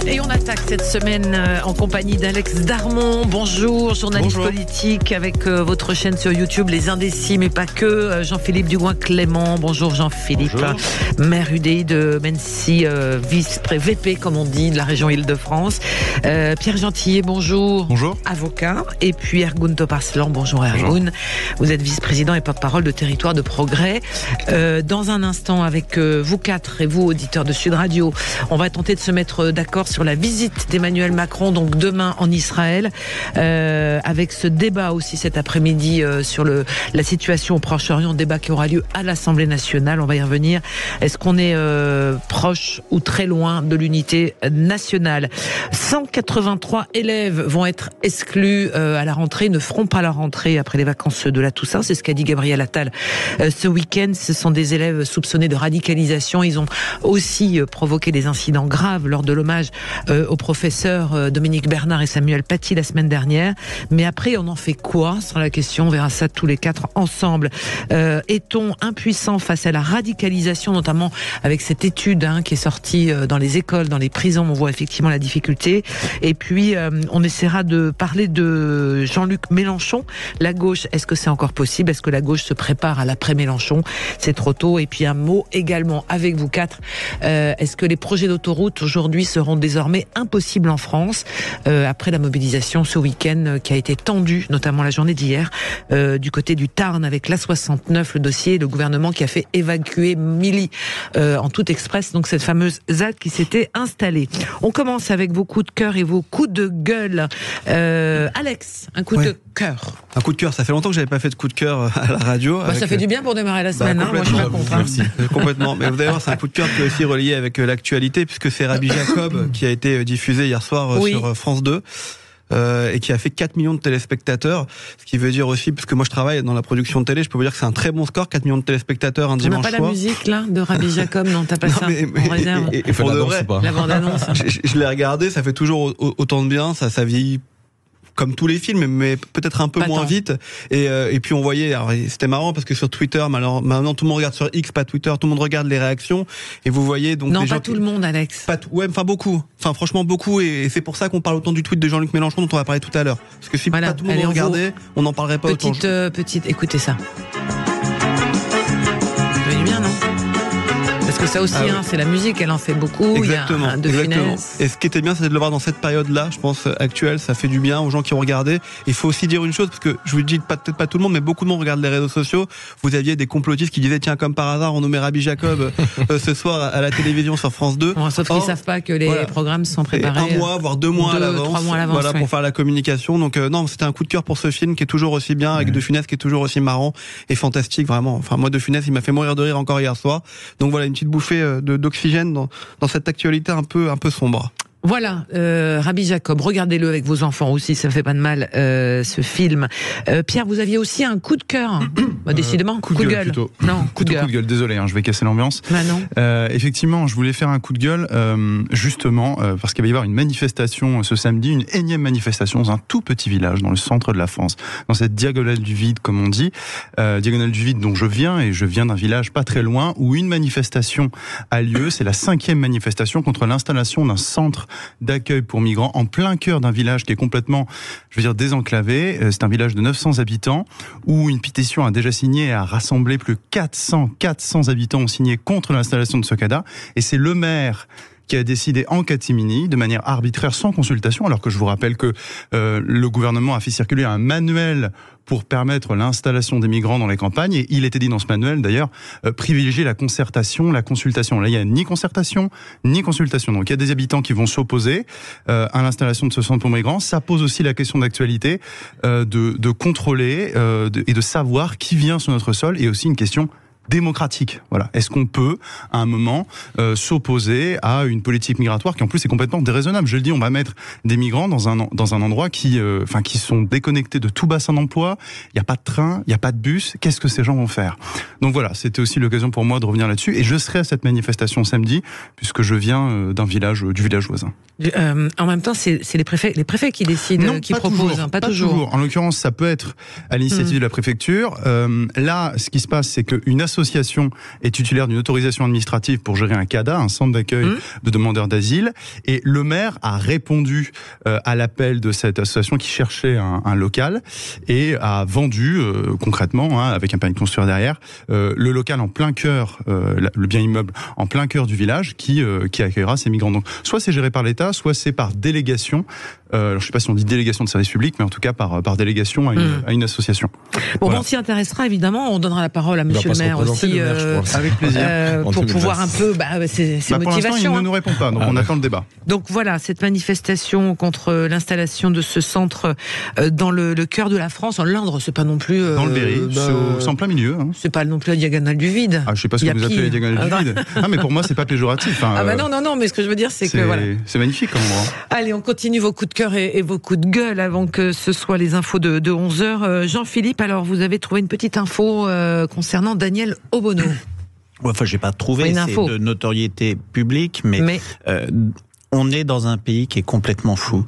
Et on attaque cette semaine en compagnie d'Alex Darmon. Bonjour, journaliste politique avec votre chaîne sur YouTube Les Indécis, mais pas que. Jean-Philippe Dugouin-Clément. Bonjour Jean-Philippe. Bonjour. Maire UDI de Mennecy, vice-VP comme on dit de la région Île-de-France. Pierre Gentillet, bonjour. Bonjour. Avocat. Et puis Ergun Toparslan. Bonjour Ergun. Bonjour. Vous êtes vice-président et porte-parole de Territoire de Progrès. Dans un instant, avec vous quatre et vous, auditeurs de Sud Radio, on va tenter de se mettre d'accord sur la visite d'Emmanuel Macron, donc demain en Israël, avec ce débat aussi cet après-midi sur la situation au Proche-Orient, débat qui aura lieu à l'Assemblée nationale. On va y revenir. Est-ce qu'on est proche ou très loin de l'unité nationale? 183 élèves vont être exclus à la rentrée, ne feront pas la rentrée après les vacances de la Toussaint. C'est ce qu'a dit Gabriel Attal ce week-end. Ce sont des élèves soupçonnés de radicalisation. Ils ont aussi provoqué des incidents graves lors de l'hommage aux professeurs Dominique Bernard et Samuel Paty la semaine dernière. Mais après, on en fait quoi? Ce sera la question. On verra ça tous les quatre ensemble. Est-on impuissant face à la radicalisation, notamment avec cette étude qui est sortie dans les écoles, dans les prisons? On voit effectivement la difficulté. Et puis, on essaiera de parler de Jean-Luc Mélenchon. La gauche, est-ce que c'est encore possible? Est-ce que la gauche se prépare à l'après-Mélenchon? C'est trop tôt. Et puis un mot également avec vous quatre. Est-ce que les projets d'autoroute aujourd'hui seront désormais impossibles en France après la mobilisation ce week-end qui a été tendue, notamment la journée d'hier, du côté du Tarn avec l'A69, le dossier, le gouvernement qui a fait évacuer Milly en tout express, donc cette fameuse ZAD qui s'était installée. On commence avec vos coups de cœur et vos coups de gueule. Alex, un coup de cœur. Un coup de cœur, ça fait longtemps que j'avais pas fait de coup de cœur à la radio. Ça fait du bien pour démarrer la semaine, moi je suis pas contre. Merci. Complètement. Mais d'ailleurs, c'est un coup de cœur qui est aussi relié avec l'actualité, puisque c'est Rabbi Jacob qui a été diffusé hier soir sur France 2. Et qui a fait 4 millions de téléspectateurs, ce qui veut dire aussi, puisque moi je travaille dans la production de télé, je peux vous dire que c'est un très bon score, 4 millions de téléspectateurs un dimanche soir. On n'a pas la musique là de Rabbi Jacob, non, t'as pas ça en réserve. Et pour de vrai, la bande-annonce. Je l'ai regardé, ça fait toujours autant de bien, ça vieillit comme tous les films, mais peut-être un peu moins vite. Et puis on voyait, alors c'était marrant parce que sur Twitter, maintenant tout le monde regarde sur X, pas Twitter, tout le monde regarde les réactions. Et vous voyez donc non, les pas gens tout le monde, Alex. Enfin beaucoup. Enfin franchement beaucoup. Et c'est pour ça qu'on parle autant du tweet de Jean-Luc Mélenchon dont on va parler tout à l'heure. Parce que si pas tout le monde regardait, on n'en parlerait pas autant. Petite, écoutez ça. Ça fait du bien, non? Parce que ça aussi, c'est la musique, elle en fait beaucoup. Exactement. Il y a de finesse. Et ce qui était bien, c'était de le voir dans cette période-là, je pense, actuelle. Ça fait du bien aux gens qui ont regardé. Il faut aussi dire une chose, parce que je vous dis peut-être pas tout le monde, mais beaucoup de monde regarde les réseaux sociaux. Vous aviez des complotistes qui disaient, tiens, comme par hasard, on nommait Rabbi Jacob ce soir à la télévision sur France 2. Bon, sauf qu'ils savent pas que les programmes sont préparés. Un mois, voire 2 mois à l'avance. 3 mois à l'avance. Voilà, pour faire la communication. Donc, non, c'était un coup de cœur pour ce film qui est toujours aussi bien, avec De Funès qui est toujours aussi marrant et fantastique, vraiment. Enfin, moi, De Funès, il m'a fait mourir de rire encore hier soir. Donc voilà, une petite bouffée d'oxygène dans cette actualité un peu sombre. Voilà, Rabbi Jacob, regardez-le avec vos enfants aussi, ça fait pas de mal, ce film. Pierre, vous aviez aussi un coup de cœur, décidément, coup de gueule plutôt. Non, coup de gueule. Désolé, je vais casser l'ambiance. Bah non. Effectivement, je voulais faire un coup de gueule, justement, parce qu'il va y avoir une manifestation ce samedi, une énième manifestation dans un tout petit village, dans le centre de la France, dans cette diagonale du vide, comme on dit, diagonale du vide dont je viens, et je viens d'un village pas très loin, où une manifestation a lieu, c'est la 5e manifestation contre l'installation d'un centre d'accueil pour migrants en plein cœur d'un village qui est complètement, désenclavé. C'est un village de 900 habitants où une pétition a déjà signé et a rassemblé plus de 400 habitants ont signé contre l'installation de ce CADA. Et c'est le maire qui a décidé en catimini, de manière arbitraire, sans consultation, alors que je vous rappelle que le gouvernement a fait circuler un manuel pour permettre l'installation des migrants dans les campagnes, et il était dit dans ce manuel, d'ailleurs, privilégier la concertation, la consultation. Là, il n'y a ni concertation, ni consultation. Donc, il y a des habitants qui vont s'opposer à l'installation de ce centre pour migrants. Ça pose aussi la question d'actualité, de contrôler et de savoir qui vient sur notre sol, et aussi une question démocratique. Voilà. Est-ce qu'on peut, à un moment, s'opposer à une politique migratoire qui, en plus, est complètement déraisonnable? Je le dis, on va mettre des migrants dans un endroit qui sont déconnectés de tout bassin d'emploi. Il n'y a pas de train, il n'y a pas de bus. Qu'est-ce que ces gens vont faire? Donc voilà, c'était aussi l'occasion pour moi de revenir là-dessus. Et je serai à cette manifestation samedi, puisque je viens du village voisin. En même temps, c'est les préfets qui décident, non, qui proposent. Pas toujours. En l'occurrence, ça peut être à l'initiative de la préfecture. Là, ce qui se passe, c'est qu'une association association est titulaire d'une autorisation administrative pour gérer un CADA, un centre d'accueil de demandeurs d'asile, et le maire a répondu à l'appel de cette association qui cherchait un local et a vendu concrètement, avec un permis de construire derrière, le local en plein cœur, le bien immeuble en plein cœur du village qui accueillera ces migrants. Donc, soit c'est géré par l'État, soit c'est par délégation. Alors, je ne sais pas si on dit délégation de service public, mais en tout cas par délégation à une association. Bon, voilà. On s'y intéressera évidemment. On donnera la parole à Monsieur le maire aussi, avec plaisir, pour pouvoir un peu ses motivations. Pour l'instant, il ne nous répond pas, donc on attend le débat. Donc voilà, cette manifestation contre l'installation de ce centre dans le cœur de la France, en l'Indre, c'est pas non plus dans le Berry, c'est en plein milieu. C'est pas non plus la diagonale du vide. Je sais pas ce que vous appelez la diagonale du vide. Mais pour moi, c'est pas péjoratif. Non, mais ce que je veux dire, c'est que voilà. C'est magnifique comme endroit. Allez, on continue vos coups de cœur et vos coups de gueule avant que ce soit les infos de 11h. Jean-Philippe, alors vous avez trouvé une petite info concernant Daniel Obono. Enfin, j'ai pas trouvé, c'est de notoriété publique, mais on est dans un pays qui est complètement fou.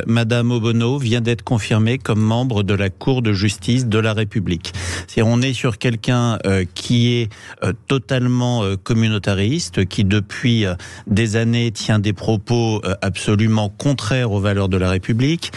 Madame Obono vient d'être confirmée comme membre de la Cour de justice de la République. C'est-à-dire, on est sur quelqu'un qui est totalement communautariste, qui depuis des années tient des propos absolument contraires aux valeurs de la République,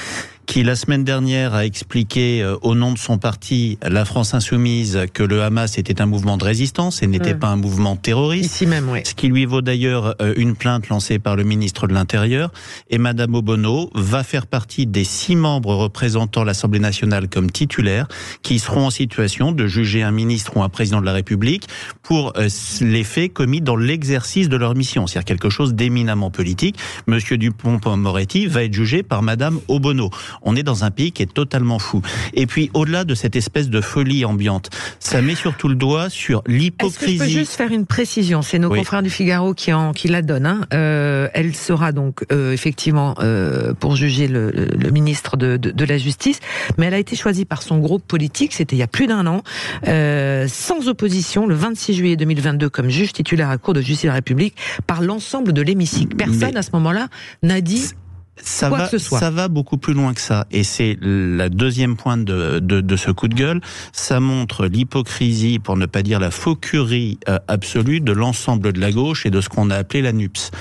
qui la semaine dernière a expliqué au nom de son parti, la France Insoumise, que le Hamas était un mouvement de résistance et n'était pas un mouvement terroriste. Ici même, oui. Ce qui lui vaut d'ailleurs une plainte lancée par le ministre de l'Intérieur. Et Madame Obono va faire partie des 6 membres représentant l'Assemblée nationale comme titulaires, qui seront en situation de juger un ministre ou un président de la République pour les faits commis dans l'exercice de leur mission. C'est-à-dire quelque chose d'éminemment politique. Monsieur Dupond-Moretti va être jugé par Madame Obono. On est dans un pays qui est totalement fou. Et puis, au-delà de cette espèce de folie ambiante, ça met surtout le doigt sur l'hypocrisie. Est-ce que je peux juste faire une précision ? C'est nos confrères du Figaro qui la donnent. Elle sera donc effectivement pour juger le ministre de la Justice, mais elle a été choisie par son groupe politique, c'était il y a plus d'1 an, sans opposition, le 26 juillet 2022, comme juge titulaire à la Cour de justice de la République, par l'ensemble de l'hémicycle. Personne à ce moment-là n'a dit... Ça va beaucoup plus loin que ça. Et c'est la deuxième pointe de ce coup de gueule. Ça montre l'hypocrisie, pour ne pas dire la fauquerie absolue de l'ensemble de la gauche et de ce qu'on a appelé la NUPS.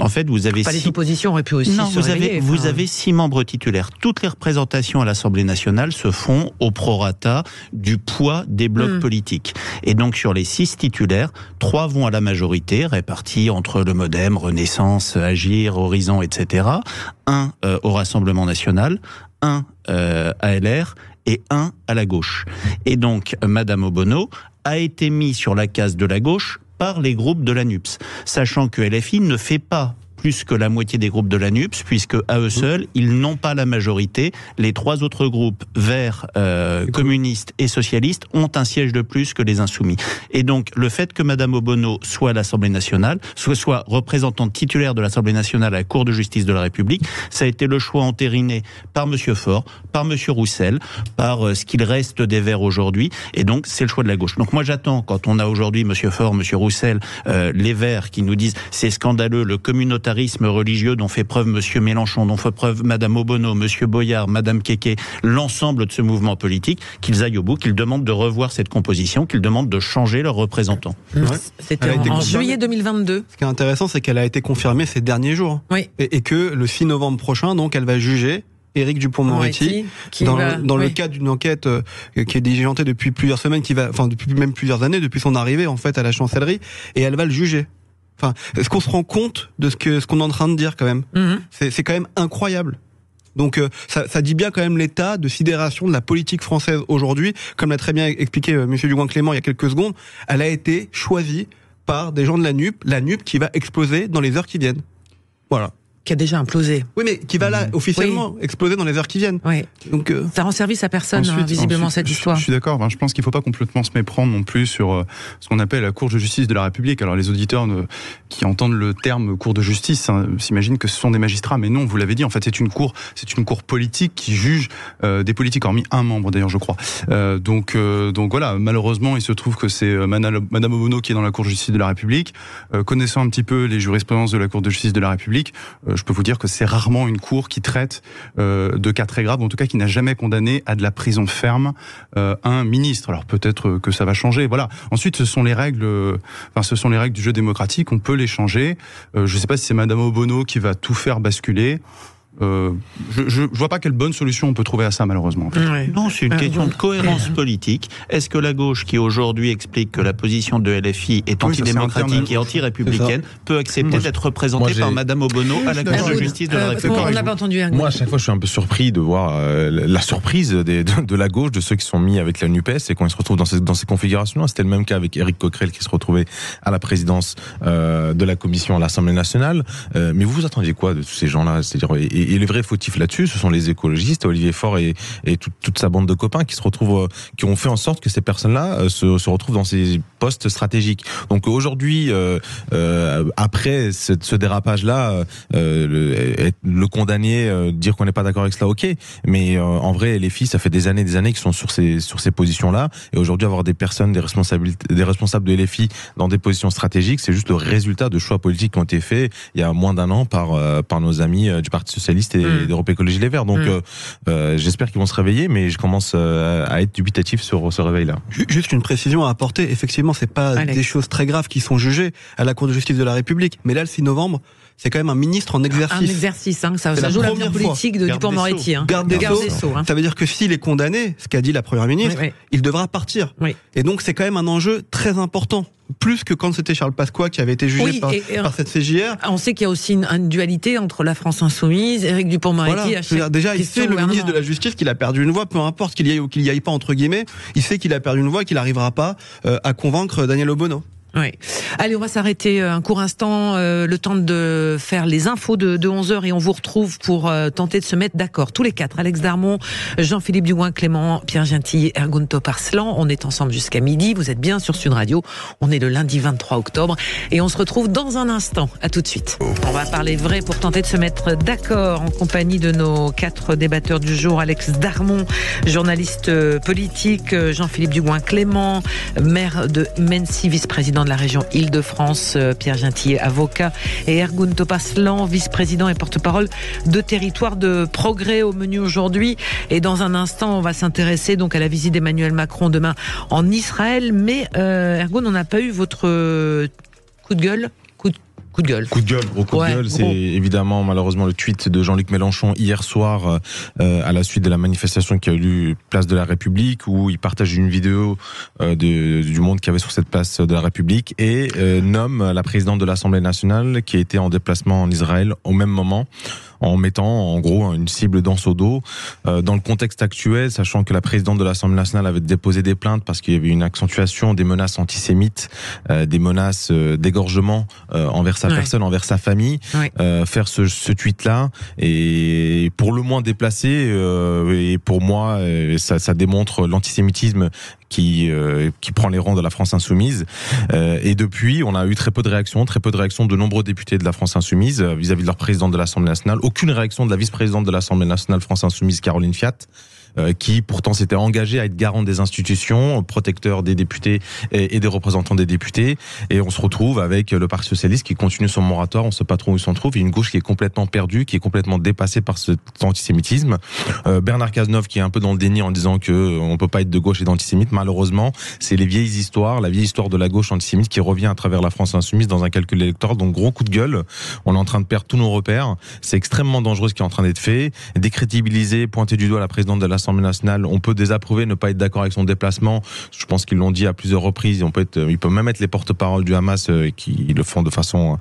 En fait, vous avez... Les oppositions auraient pu aussi se réveiller. Vous avez 6 membres titulaires. Toutes les représentations à l'Assemblée nationale se font au prorata du poids des blocs politiques. Et donc, sur les 6 titulaires, 3 vont à la majorité, répartis entre le MoDem, Renaissance, Agir, Horizon, etc., 1 au Rassemblement national, 1 à LR et 1 à la gauche. Et donc, Madame Obono a été mise sur la case de la gauche par les groupes de la NUPS, sachant que LFI ne fait pas plus que la moitié des groupes de la NUPS, puisque à eux seuls, ils n'ont pas la majorité. Les 3 autres groupes, Verts, communistes et socialistes, ont un siège de plus que les Insoumis. Et donc, le fait que Madame Obono soit à l'Assemblée nationale, soit représentante titulaire de l'Assemblée nationale à la Cour de justice de la République, ça a été le choix entériné par Monsieur Faure, par Monsieur Roussel, par ce qu'il reste des Verts aujourd'hui, et donc c'est le choix de la gauche. Donc moi j'attends, quand on a aujourd'hui Monsieur Faure, Monsieur Roussel, les Verts qui nous disent c'est scandaleux, le communautarisme religieux dont fait preuve Monsieur Mélenchon, dont fait preuve Madame Obono, Monsieur Boyard, Madame Keke, l'ensemble de ce mouvement politique, qu'ils aillent au bout, qu'ils demandent de revoir cette composition, qu'ils demandent de changer leurs représentants. C'était en juillet 2022. Ce qui est intéressant, c'est qu'elle a été confirmée ces derniers jours. Oui. Et que le 6 novembre prochain, donc, elle va juger Éric Dupond-Moretti dans le cadre d'une enquête qui est diligentée depuis plusieurs semaines, depuis même plusieurs années, depuis son arrivée en fait à la chancellerie, et elle va le juger. Enfin, est-ce qu'on se rend compte de ce qu'on est en train de dire quand même ? C'est quand même incroyable. Donc ça dit bien quand même l'état de sidération de la politique française aujourd'hui. Comme l'a très bien expliqué Monsieur Dugouin-Clément il y a quelques secondes, elle a été choisie par des gens de la NUP qui va exploser dans les heures qui viennent. Voilà. Qui a déjà implosé. Oui, mais qui va là, officiellement, exploser dans les heures qui viennent. Oui. Donc, ça rend service à personne, visiblement, cette histoire. Je suis d'accord. Je pense qu'il ne faut pas complètement se méprendre non plus sur ce qu'on appelle la Cour de justice de la République. Alors, les auditeurs qui entendent le terme Cour de justice s'imaginent que ce sont des magistrats. Mais non, vous l'avez dit, en fait, c'est une cour politique qui juge des politiques, hormis un membre, d'ailleurs, je crois. Donc voilà, malheureusement, il se trouve que c'est Madame Obono qui est dans la Cour de justice de la République. Connaissant un petit peu les jurisprudences de la Cour de justice de la République, je peux vous dire que c'est rarement une cour qui traite de cas très graves, en tout cas qui n'a jamais condamné à de la prison ferme un ministre. Alors peut-être que ça va changer. Voilà. Ensuite, ce sont les règles du jeu démocratique. On peut les changer. Je ne sais pas si c'est Madame Obono qui va tout faire basculer. Je vois pas quelle bonne solution on peut trouver à ça, malheureusement. Ouais. Non, c'est une question de cohérence politique. Est-ce que la gauche, qui aujourd'hui explique que la position de LFI est antidémocratique et anti-républicaine, peut accepter d'être représentée par Madame Obono à la Cour de justice de la République? On n'a pas entendu. Moi, à chaque fois, je suis un peu surpris de voir la surprise de la gauche, de ceux qui sont mis avec la NUPES, et quand ils se retrouvent dans ces configurations-là. C'était le même cas avec Éric Coquerel qui se retrouvait à la présidence de la commission à l'Assemblée nationale. Mais vous attendiez quoi de tous ces gens-là? C'est-à-dire, et les vrais fautifs là-dessus, ce sont les écologistes, Olivier Faure et toute sa bande de copains qui se retrouvent, qui ont fait en sorte que ces personnes-là se retrouvent dans ces postes stratégiques. Donc aujourd'hui, après ce dérapage-là, le condamner, dire qu'on n'est pas d'accord avec cela, ok. Mais en vrai, les filles, ça fait des années qui sont sur ces positions-là. Et aujourd'hui, avoir des personnes, des responsables de LFI dans des positions stratégiques, c'est juste le résultat de choix politiques qui ont été faits il y a moins d'un an par nos amis du Parti socialiste et d'Europe Écologie Les Verts. Donc j'espère qu'ils vont se réveiller, mais je commence à être dubitatif sur ce réveil-là. Juste une précision à apporter. Effectivement, c'est pas des choses très graves qui sont jugées à la Cour de justice de la République. Mais là, le 6 novembre, c'est quand même un ministre en exercice. Un exercice, ça joue l'avenir politique de Dupond-Moretti. Garde des Sceaux. Ça veut dire que s'il est condamné, ce qu'a dit la Première ministre, il devra partir. Oui. Et donc c'est quand même un enjeu très important. Plus que quand c'était Charles Pasqua qui avait été jugé par cette CJR. On sait qu'il y a aussi une dualité entre la France insoumise, Éric Dupond-Moretti. Voilà. Déjà, il sait, le ministre de la Justice, qu'il a perdu une voix, peu importe qu'il y aille ou qu'il y aille pas, entre guillemets, il sait qu'il a perdu une voix et qu'il n'arrivera pas à convaincre Daniel Obono. Oui. Allez, on va s'arrêter un court instant, le temps de faire les infos de 11h et on vous retrouve pour tenter de se mettre d'accord. Tous les quatre, Alex Darmon, Jean-Philippe Dugouin-Clément, Pierre Gentil, Ergun Toparslan. On est ensemble jusqu'à midi. Vous êtes bien sur Sud Radio. On est le lundi 23 octobre et on se retrouve dans un instant. À tout de suite. On va parler vrai pour tenter de se mettre d'accord en compagnie de nos quatre débatteurs du jour. Alex Darmon, journaliste politique, Jean-Philippe Dugouin-Clément, maire de Mency, vice-président de la région Île-de-France, Pierre Gentil, avocat, et Ergun Toparslan, vice-président et porte-parole de Territoire de Progrès au menu aujourd'hui. Et dans un instant, on va s'intéresser donc à la visite d'Emmanuel Macron demain en Israël. Mais Ergun, on n'a pas eu votre coup de gueule. Coup de gueule, gros coup de gueule, c'est évidemment malheureusement le tweet de Jean-Luc Mélenchon hier soir à la suite de la manifestation qui a eu lieu place de la République, où il partage une vidéo du monde qu'il y avait sur cette place de la République et nomme la présidente de l'Assemblée nationale qui était en déplacement en Israël au même moment, en mettant en gros une cible dans son dos. Dans le contexte actuel, sachant que la présidente de l'Assemblée nationale avait déposé des plaintes parce qu'il y avait une accentuation des menaces antisémites, des menaces d'égorgement envers sa personne, envers sa famille, faire ce tweet-là est pour le moins déplacé et pour moi ça démontre l'antisémitisme qui prend les rangs de la France insoumise. Et depuis, on a eu très peu de réactions de nombreux députés de la France insoumise vis-à-vis de leur présidente de l'Assemblée nationale. Aucune réaction de la vice-présidente de l'Assemblée nationale France insoumise, Caroline Fiat, qui pourtant s'était engagée à être garante des institutions, protecteur des députés et des représentants des députés. Et on se retrouve avec le Parti socialiste qui continue son moratoire, on ne sait pas trop où il s'en trouve, et une gauche qui est complètement perdue, qui est complètement dépassée par cet antisémitisme. Bernard Cazeneuve qui est un peu dans le déni en disant que on peut pas être de gauche et d'antisémite. Malheureusement, c'est la vieille histoire de la gauche antisémite qui revient à travers la France insoumise dans un calcul électoral. Donc gros coup de gueule, on est en train de perdre tous nos repères. C'est extrêmement dangereux ce qui est en train d'être fait. Décrédibiliser, pointer du doigt la présidente de l'Assemblée nationale, on peut désapprouver, ne pas être d'accord avec son déplacement. Je pense qu'ils l'ont dit à plusieurs reprises. Ils peuvent même être les porte-parole du Hamas qui le font de façon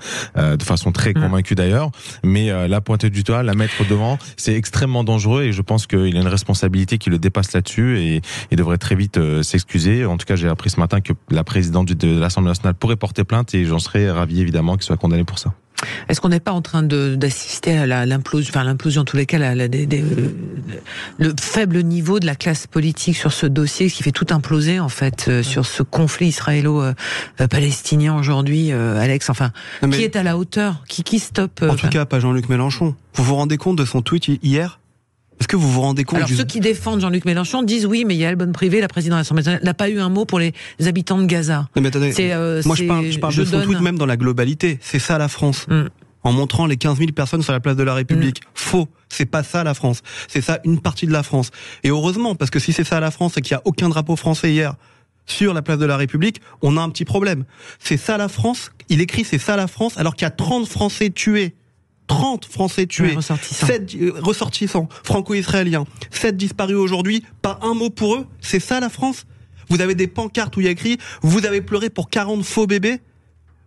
très convaincue d'ailleurs. Mais la pointer du doigt, la mettre devant, c'est extrêmement dangereux et je pense qu'il a une responsabilité qui le dépasse là-dessus et il devrait très vite s'excuser. En tout cas, j'ai appris ce matin que la présidente de l'Assemblée nationale pourrait porter plainte et j'en serais ravi évidemment qu'il soit condamné pour ça. Est-ce qu'on n'est pas en train d'assister à l'implosion, en tous les cas, le faible niveau de la classe politique sur ce dossier, ce qui fait tout imploser, en fait, sur ce conflit israélo-palestinien aujourd'hui, Alex? Enfin, qui est à la hauteur? Qui stoppe? En tout cas, pas Jean-Luc Mélenchon. Vous vous rendez compte de son tweet hier? Est-ce que vous vous rendez compte? Alors ceux qui défendent Jean-Luc Mélenchon disent oui, mais il y a Albon Privé, la présidente de l'Assemblée nationale, n'a pas eu un mot pour les habitants de Gaza. Mais attendez, moi je parle de son tweet même dans la globalité. C'est ça la France. en montrant les 15 000 personnes sur la place de la République. Faux. C'est pas ça la France. C'est ça une partie de la France. Et heureusement, parce que si c'est ça la France et qu'il y a aucun drapeau français hier sur la place de la République, on a un petit problème. C'est ça la France. Il écrit c'est ça la France alors qu'il y a 30 Français tués. 30 Français tués, 7 ressortissants franco-israéliens, 7 disparus aujourd'hui, pas un mot pour eux. C'est ça la France. Vous avez des pancartes où il y a écrit « Vous avez pleuré pour 40 faux bébés ».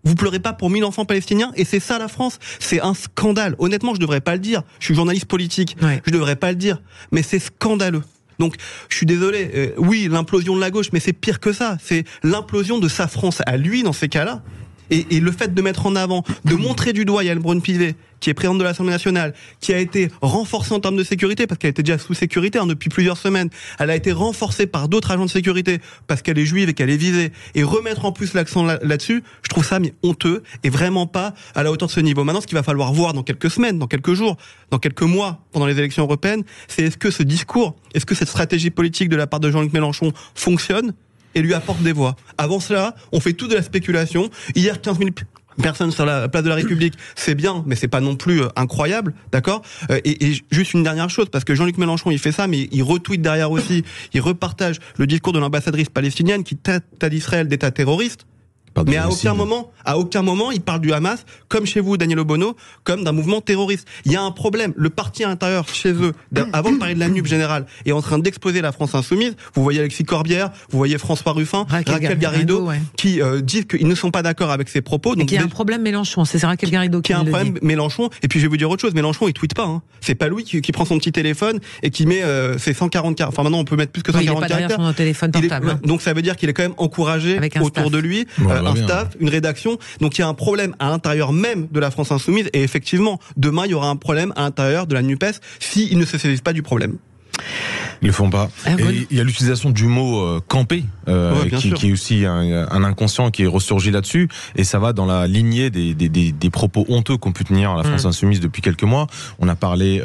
Vous pleurez pas pour 1000 enfants palestiniens et c'est ça la France. C'est un scandale. Honnêtement, je devrais pas le dire. Je suis journaliste politique. Ouais. Je devrais pas le dire. Mais c'est scandaleux. Donc, je suis désolé. Oui, l'implosion de la gauche, mais c'est pire que ça. C'est l'implosion de sa France à lui dans ces cas-là. Et le fait de mettre en avant, de montrer du doigt Yael Braun-Pivet, qui est présidente de l'Assemblée nationale, qui a été renforcée en termes de sécurité, parce qu'elle était déjà sous sécurité depuis plusieurs semaines. Elle a été renforcée par d'autres agents de sécurité, parce qu'elle est juive et qu'elle est visée. Et remettre en plus l'accent là-dessus, je trouve ça honteux et vraiment pas à la hauteur de ce niveau. Maintenant, ce qu'il va falloir voir dans quelques semaines, dans quelques jours, dans quelques mois, pendant les élections européennes, c'est est-ce que ce discours, est-ce que cette stratégie politique de la part de Jean-Luc Mélenchon fonctionne et lui apporte des voix. Avant cela, on fait tout de la spéculation. Hier, 15 000 personnes sur la place de la République, c'est bien, mais c'est pas non plus incroyable, d'accord ? Et juste une dernière chose, parce que Jean-Luc Mélenchon, il fait ça, mais il retweet derrière aussi, il repartage le discours de l'ambassadrice palestinienne qui traite d'Israël d'État terroriste. Mais à aucun moment, il parle du Hamas, comme chez vous, Daniel Obono, comme d'un mouvement terroriste. Il y a un problème. Le parti à l'intérieur, chez eux, avant de parler de la NUP générale, est en train d'exposer la France insoumise. Vous voyez Alexis Corbière, vous voyez François Ruffin, Raquel Garrido, ouais, qui disent qu'ils ne sont pas d'accord avec ces propos. Donc il y a un problème Mélenchon, c'est Raquel Garrido qui a un problème Mélenchon. Et puis je vais vous dire autre chose, Mélenchon, il tweete pas. Hein. C'est pas lui qui prend son petit téléphone et qui met ses 140 caractères. Enfin maintenant, on peut mettre plus que 140 caractères. Il est pas derrière son téléphone portable. Donc ça veut dire qu'il est quand même encouragé autour de lui, un staff, une rédaction. Donc il y a un problème à l'intérieur même de la France insoumise et effectivement demain il y aura un problème à l'intérieur de la NUPES s'ils ne se saisissent pas du problème. Ils le font pas. Et il y a l'utilisation du mot camper, qui est aussi un inconscient qui est ressurgi là-dessus, et ça va dans la lignée des propos honteux qu'ont pu tenir la France insoumise depuis quelques mois. On a parlé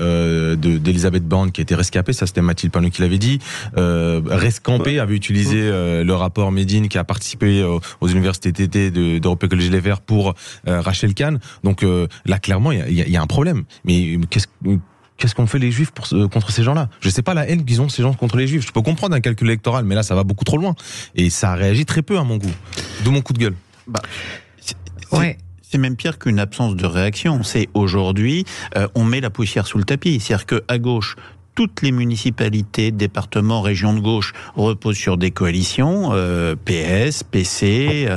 d'Elisabeth Borne qui a été rescapée, ça c'était Mathilde Panot qui l'avait dit. Rescamper avait utilisé le rapport Médine qui a participé aux universités TT d'Europe Écologie Les Verts pour Rachel Kahn. Donc là clairement il y a un problème. Mais qu'est-ce qu'ont fait les Juifs contre ces gens-là ? Je sais pas la haine qu'ils ont ces gens contre les Juifs. Je peux comprendre un calcul électoral, mais là ça va beaucoup trop loin. Et ça a réagi très peu à mon goût. D'où mon coup de gueule. C'est même pire qu'une absence de réaction. C'est aujourd'hui, on met la poussière sous le tapis. C'est-à-dire qu'à gauche, toutes les municipalités, départements, régions de gauche reposent sur des coalitions, PS, PC,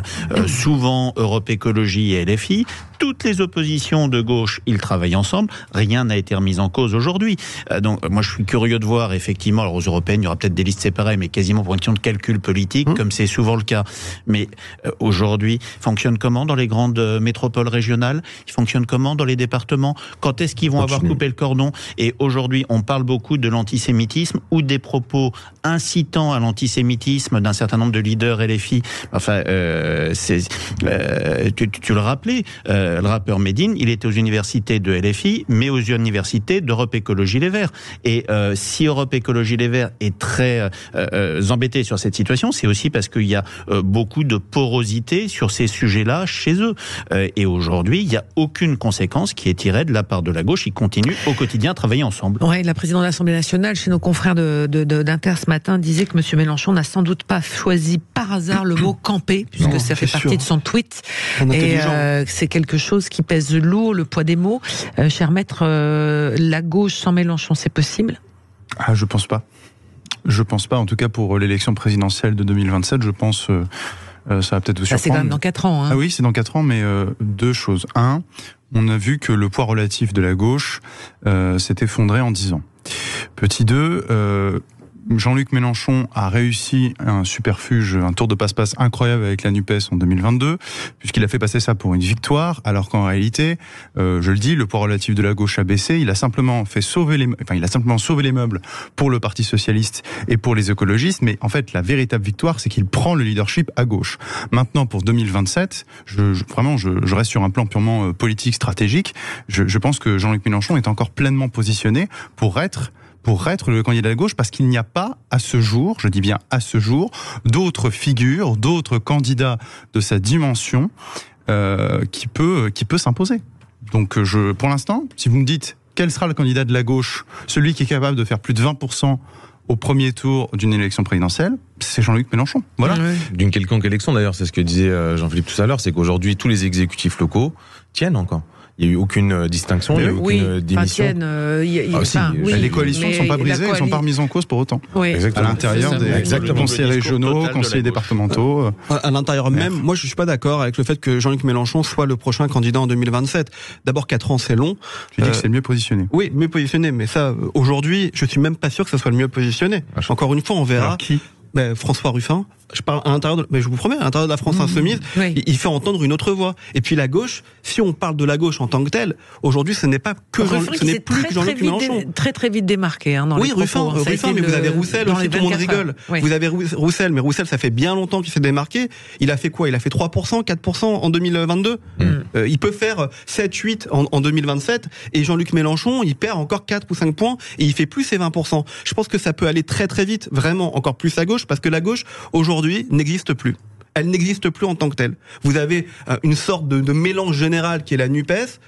souvent Europe Écologie et LFI. Toutes les oppositions de gauche, ils travaillent ensemble. Rien n'a été remis en cause aujourd'hui. Donc, moi, je suis curieux de voir, effectivement, alors aux européennes, il y aura peut-être des listes séparées, mais quasiment pour une question de calcul politique, comme c'est souvent le cas. Mais aujourd'hui, fonctionne comment dans les grandes métropoles régionales ? Il fonctionne comment dans les départements ? Quand est-ce qu'ils vont avoir coupé le cordon ? Et aujourd'hui, on parle beaucoup de l'antisémitisme ou des propos incitant à l'antisémitisme d'un certain nombre de leaders LFI. Enfin, tu le rappelais, le rappeur Médine, il était aux universités de LFI, mais aux universités d'Europe Écologie Les Verts. Et si Europe Écologie Les Verts est très embêté sur cette situation, c'est aussi parce qu'il y a beaucoup de porosité sur ces sujets-là chez eux. Et aujourd'hui, il n'y a aucune conséquence qui est tirée de la part de la gauche. Ils continuent au quotidien à travailler ensemble. Ouais, la présidente de l'Assemblée nationale, chez nos confrères d'Inter ce matin, disait que M. Mélenchon n'a sans doute pas choisi par hasard le mot camper, puisque ça fait partie de son tweet. Et c'est quelque chose qui pèse lourd, le poids des mots. Cher maître, la gauche sans Mélenchon, c'est possible ? Je pense pas. Je pense pas, en tout cas pour l'élection présidentielle de 2027, je pense... ça va peut-être vous surprendre. C'est quand même dans 4 ans. Hein. Ah oui, c'est dans 4 ans, mais deux choses. Un, on a vu que le poids relatif de la gauche s'est effondré en 10 ans. Petit 2, Jean-Luc Mélenchon a réussi un superfuge, un tour de passe-passe incroyable avec la NUPES en 2022, puisqu'il a fait passer ça pour une victoire, alors qu'en réalité, je le dis, le poids relatif de la gauche a baissé. Il a simplement sauvé les meubles pour le Parti socialiste et pour les écologistes, mais en fait, la véritable victoire, c'est qu'il prend le leadership à gauche. Maintenant, pour 2027, je reste sur un plan purement politique, stratégique. Je pense que Jean-Luc Mélenchon est encore pleinement positionné pour être le candidat de gauche, parce qu'il n'y a pas, à ce jour, je dis bien à ce jour, d'autres figures, d'autres candidats de sa dimension qui peut s'imposer. Donc pour l'instant, si vous me dites quel sera le candidat de la gauche, celui qui est capable de faire plus de 20% au premier tour d'une élection présidentielle, c'est Jean-Luc Mélenchon. Voilà. Oui. D'une quelconque élection d'ailleurs, c'est ce que disait Jean-Philippe tout à l'heure, c'est qu'aujourd'hui tous les exécutifs locaux tiennent encore. Il n'y a eu aucune distinction, il n'y a eu aucune démission. Les coalitions ne sont pas brisées, elles ne sont pas remises en cause pour autant. Oui. Exactement. À l'intérieur des conseillers régionaux, conseillers départementaux. À l'intérieur même, moi je ne suis pas d'accord avec le fait que Jean-Luc Mélenchon soit le prochain candidat en 2027. D'abord 4 ans c'est long. Tu dis que c'est le mieux positionné. Oui, mieux positionné, mais ça, aujourd'hui, je suis même pas sûr que ça soit le mieux positionné. Encore une fois, on verra. Alors, qui ? François Ruffin, je parle à l'intérieur mais je vous promets, à l'intérieur de la France insoumise, il fait entendre une autre voix. Et puis la gauche, si on parle de la gauche en tant que telle, aujourd'hui, ce n'est pas que ce n'est plus que Jean-Luc Mélenchon. Très vite démarqué, dans les Ruffin, mais vous avez Roussel aussi, tout le monde rigole. Oui. Vous avez Roussel, mais Roussel, ça fait bien longtemps qu'il s'est démarqué. Il a fait quoi? Il a fait 3%, 4% en 2022. Il peut faire 7, 8 en 2027. Et Jean-Luc Mélenchon, il perd encore 4 ou 5 points et il fait plus ses 20%. Je pense que ça peut aller très très vite, vraiment encore plus à gauche, parce que la gauche, aujourd'hui, n'existe plus. Elle n'existe plus en tant que telle. Vous avez une sorte de mélange général qui est la NUPES,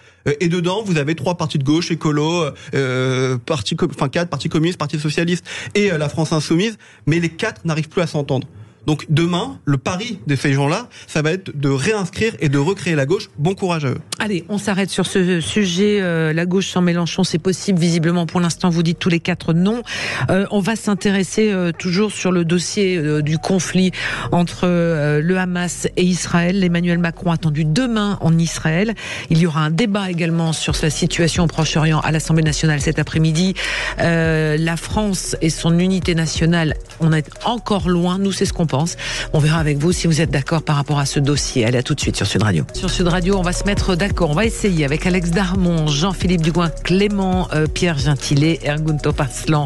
et dedans, vous avez 3 partis de gauche, écolo, 4 partis communistes, parti socialiste et la France insoumise, mais les 4 n'arrivent plus à s'entendre. Donc demain, le pari de ces gens-là, ça va être de réinscrire et de recréer la gauche. Bon courage à eux. Allez, on s'arrête sur ce sujet. La gauche sans Mélenchon, c'est possible. Visiblement, pour l'instant, vous dites tous les 4 non. On va s'intéresser toujours sur le dossier du conflit entre le Hamas et Israël. Emmanuel Macron attendu demain en Israël. Il y aura un débat également sur sa situation au Proche-Orient à l'Assemblée nationale cet après-midi. La France et son unité nationale, on est encore loin. Nous, c'est ce qu'on pense. On verra avec vous si vous êtes d'accord par rapport à ce dossier. Allez, à tout de suite sur Sud Radio. Sur Sud Radio, on va se mettre d'accord. On va essayer avec Alex Darmon, Jean-Philippe Dugoin, Clément, Pierre Gentillet, Ergun Topaslan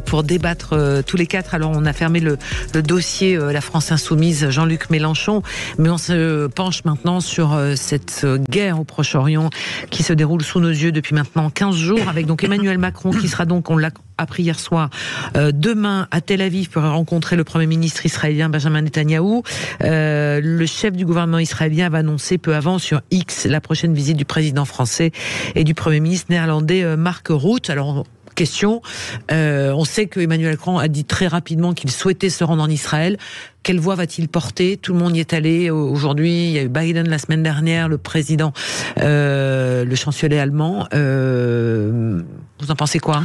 pour débattre tous les 4. Alors, on a fermé le dossier La France Insoumise, Jean-Luc Mélenchon, mais on se penche maintenant sur cette guerre au Proche-Orient qui se déroule sous nos yeux depuis maintenant 15 jours avec donc Emmanuel Macron qui sera donc, on l'a appris hier soir, demain à Tel Aviv pour rencontrer le Premier ministre israélien Benjamin Netanyahou. Le chef du gouvernement israélien va annoncer peu avant sur X la prochaine visite du président français et du Premier ministre néerlandais Mark Rutte. Alors, question, on sait que Emmanuel Macron a dit très rapidement qu'il souhaitait se rendre en Israël. Quelle voix va-t-il porter? Tout le monde y est allé aujourd'hui. Il y a eu Biden la semaine dernière, le président, le chancelier allemand. Vous en pensez quoi?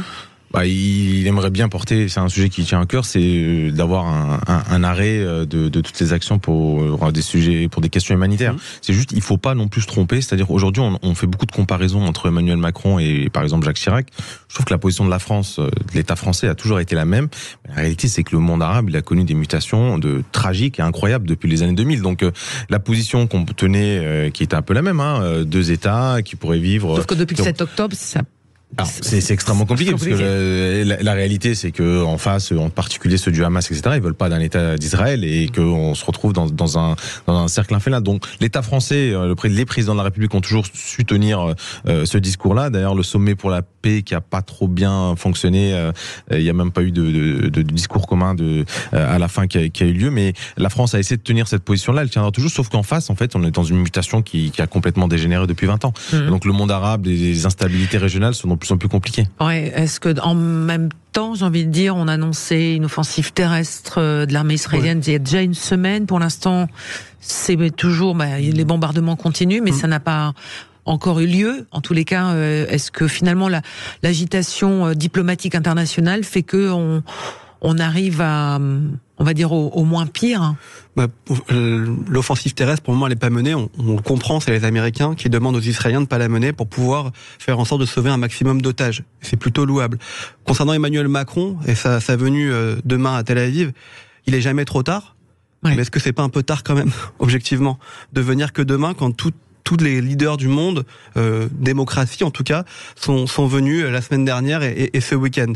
Il aimerait bien porter, c'est un sujet qui tient à cœur, c'est d'avoir un arrêt de toutes les actions pour des sujets, pour des questions humanitaires. C'est juste, il faut pas non plus se tromper. C'est-à-dire, aujourd'hui, on fait beaucoup de comparaisons entre Emmanuel Macron et, par exemple, Jacques Chirac. Je trouve que la position de la France, de l'État français, a toujours été la même. Mais la réalité, c'est que le monde arabe, il a connu des mutations tragiques et incroyables depuis les années 2000. Donc, la position qu'on tenait, qui était un peu la même, 2 États qui pourraient vivre. Sauf que depuis le 7 octobre, ça. Alors, c'est extrêmement compliqué parce que la réalité, c'est que en face, en particulier ceux du Hamas, etc., ils veulent pas d'un État d'Israël et qu'on se retrouve dans un cercle infernal. Donc, l'État français, les présidents de la République ont toujours su tenir ce discours-là. D'ailleurs, le sommet pour la paix qui a pas trop bien fonctionné, il y a même pas eu de discours commun à la fin qui a eu lieu. Mais la France a essayé de tenir cette position-là. Elle tiendra toujours, sauf qu'en face, en fait, on est dans une mutation qui a complètement dégénéré depuis 20 ans. Donc, le monde arabe, les instabilités régionales sont de plus en plus compliquées. Ouais. Est-ce que en même temps, j'ai envie de dire, on a annoncé une offensive terrestre de l'armée israélienne il y a déjà une semaine. Pour l'instant, c'est toujours les bombardements continuent, mais ça n'a pas encore eu lieu. En tous les cas, est-ce que finalement l'agitation diplomatique internationale fait que on arrive à, on va dire, au moins pire? L'offensive terrestre, pour moi, elle n'est pas menée. On le comprend, c'est les Américains qui demandent aux Israéliens de ne pas la mener pour pouvoir faire en sorte de sauver un maximum d'otages. C'est plutôt louable. Concernant Emmanuel Macron et sa venue demain à Tel Aviv, il est jamais trop tard. Ouais. Mais est-ce que c'est pas un peu tard quand même, objectivement, de venir que demain quand tous les leaders du monde, démocratie en tout cas, sont venus la semaine dernière et ce week-end?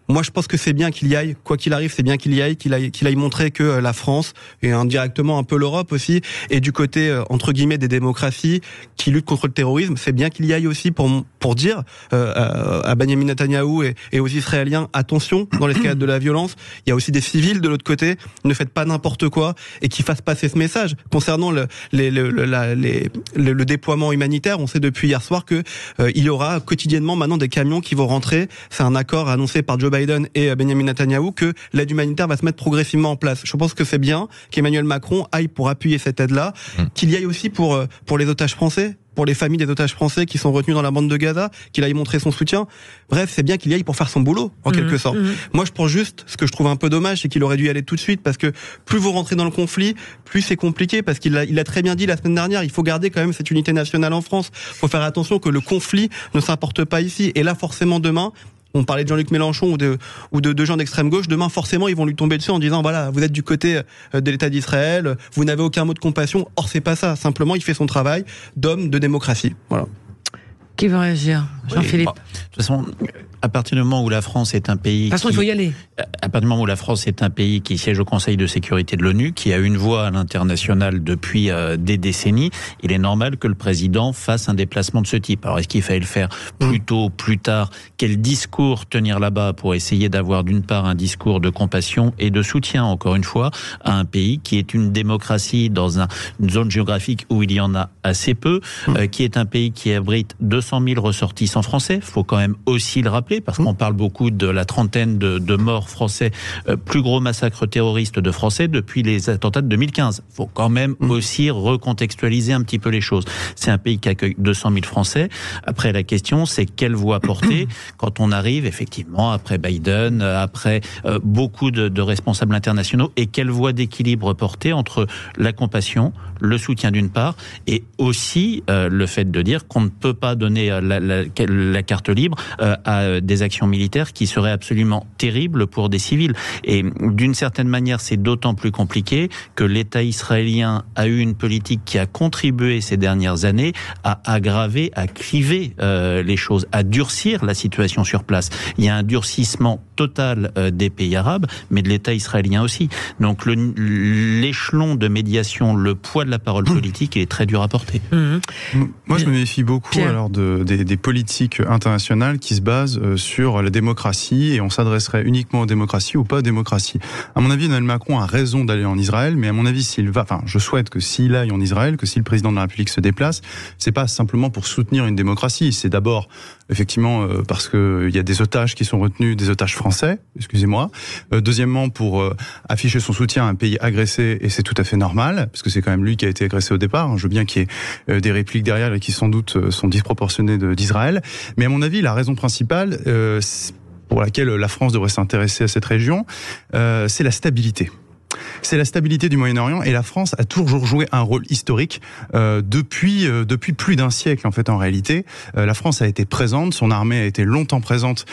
Moi, je pense que c'est bien qu'il y aille, quoi qu'il arrive, c'est bien qu'il aille montrer que la France, et indirectement un peu l'Europe aussi, est du côté, entre guillemets, des démocraties qui luttent contre le terrorisme. C'est bien qu'il y aille aussi pour pour dire à Benjamin Netanyahou et aux Israéliens, attention, dans l'escalade de la violence, il y a aussi des civils de l'autre côté, ne faites pas n'importe quoi, et qui fassent passer ce message. Concernant le déploiement humanitaire, on sait depuis hier soir que il y aura quotidiennement maintenant des camions qui vont rentrer. C'est un accord annoncé par Joe Biden et Benjamin Netanyahou que l'aide humanitaire va se mettre progressivement en place. Je pense que c'est bien qu'Emmanuel Macron aille pour appuyer cette aide-là, qu'il y aille aussi pour les otages français, pour les familles des otages français qui sont retenus dans la bande de Gaza, qu'il aille montrer son soutien. Bref, c'est bien qu'il y aille pour faire son boulot, en quelque sorte. Moi, je prends juste, ce que je trouve un peu dommage, c'est qu'il aurait dû y aller tout de suite, parce que plus vous rentrez dans le conflit, plus c'est compliqué, parce qu'il a très bien dit la semaine dernière, il faut garder quand même cette unité nationale en France. Il faut faire attention que le conflit ne s'importe pas ici. Et là, forcément, demain, on parlait de Jean-Luc Mélenchon ou de gens d'extrême gauche. Demain, forcément, ils vont lui tomber dessus en disant, voilà, vous êtes du côté de l'État d'Israël, vous n'avez aucun mot de compassion. Or, c'est pas ça. Simplement, il fait son travail d'homme de démocratie. Voilà. Qui veut réagir? Jean-Philippe. De toute façon, à partir du moment où la France est un pays... De toute façon, il faut y aller. À partir du moment où la France est un pays qui siège au Conseil de sécurité de l'ONU, qui a une voix à l'international depuis des décennies, il est normal que le président fasse un déplacement de ce type. Alors, est-ce qu'il fallait le faire plus tôt, plus tard? Quel discours tenir là-bas pour essayer d'avoir d'une part un discours de compassion et de soutien, encore une fois, à un pays qui est une démocratie dans une zone géographique où il y en a assez peu, qui est un pays qui abrite 200 000 ressortissants français. Il faut quand même aussi le rappeler, parce qu'on parle beaucoup de la trentaine de morts français, plus gros massacre terroriste de Français depuis les attentats de 2015. Il faut quand même aussi recontextualiser un petit peu les choses. C'est un pays qui accueille 200 000 Français. Après, la question, c'est quelle voix porter quand on arrive, effectivement, après Biden, après beaucoup de responsables internationaux, et quelle voie d'équilibre porter entre la compassion, le soutien d'une part, et aussi le fait de dire qu'on ne peut pas donner la carte libre à des actions militaires qui seraient absolument terribles pour des civils. Et d'une certaine manière, c'est d'autant plus compliqué que l'État israélien a eu une politique qui a contribué ces dernières années à aggraver, à cliver les choses, à durcir la situation sur place. Il y a un durcissement total des pays arabes, mais de l'État israélien aussi. Donc l'échelon de médiation, le poids de la parole politique est très dur à porter. Moi, je me méfie beaucoup alors des politiques internationales qui se basent sur la démocratie, et on s'adresserait uniquement aux démocraties ou pas aux démocraties. À mon avis, Emmanuel Macron a raison d'aller en Israël, mais à mon avis, je souhaite que s'il aille en Israël, que si le président de la République se déplace, c'est pas simplement pour soutenir une démocratie, c'est d'abord effectivement parce que il y a des otages qui sont retenus, des otages français, excusez-moi. Deuxièmement, pour afficher son soutien à un pays agressé, et c'est tout à fait normal, parce que c'est quand même lui qui a été agressé au départ. Je veux bien qu'il y ait des répliques derrière et qui sans doute sont disproportionnées d'Israël. Mais à mon avis, la raison principale pour laquelle la France devrait s'intéresser à cette région, c'est la stabilité. C'est la stabilité du Moyen-Orient, et la France a toujours joué un rôle historique depuis plus d'un siècle en fait. En réalité, la France a été présente, son armée a été longtemps présente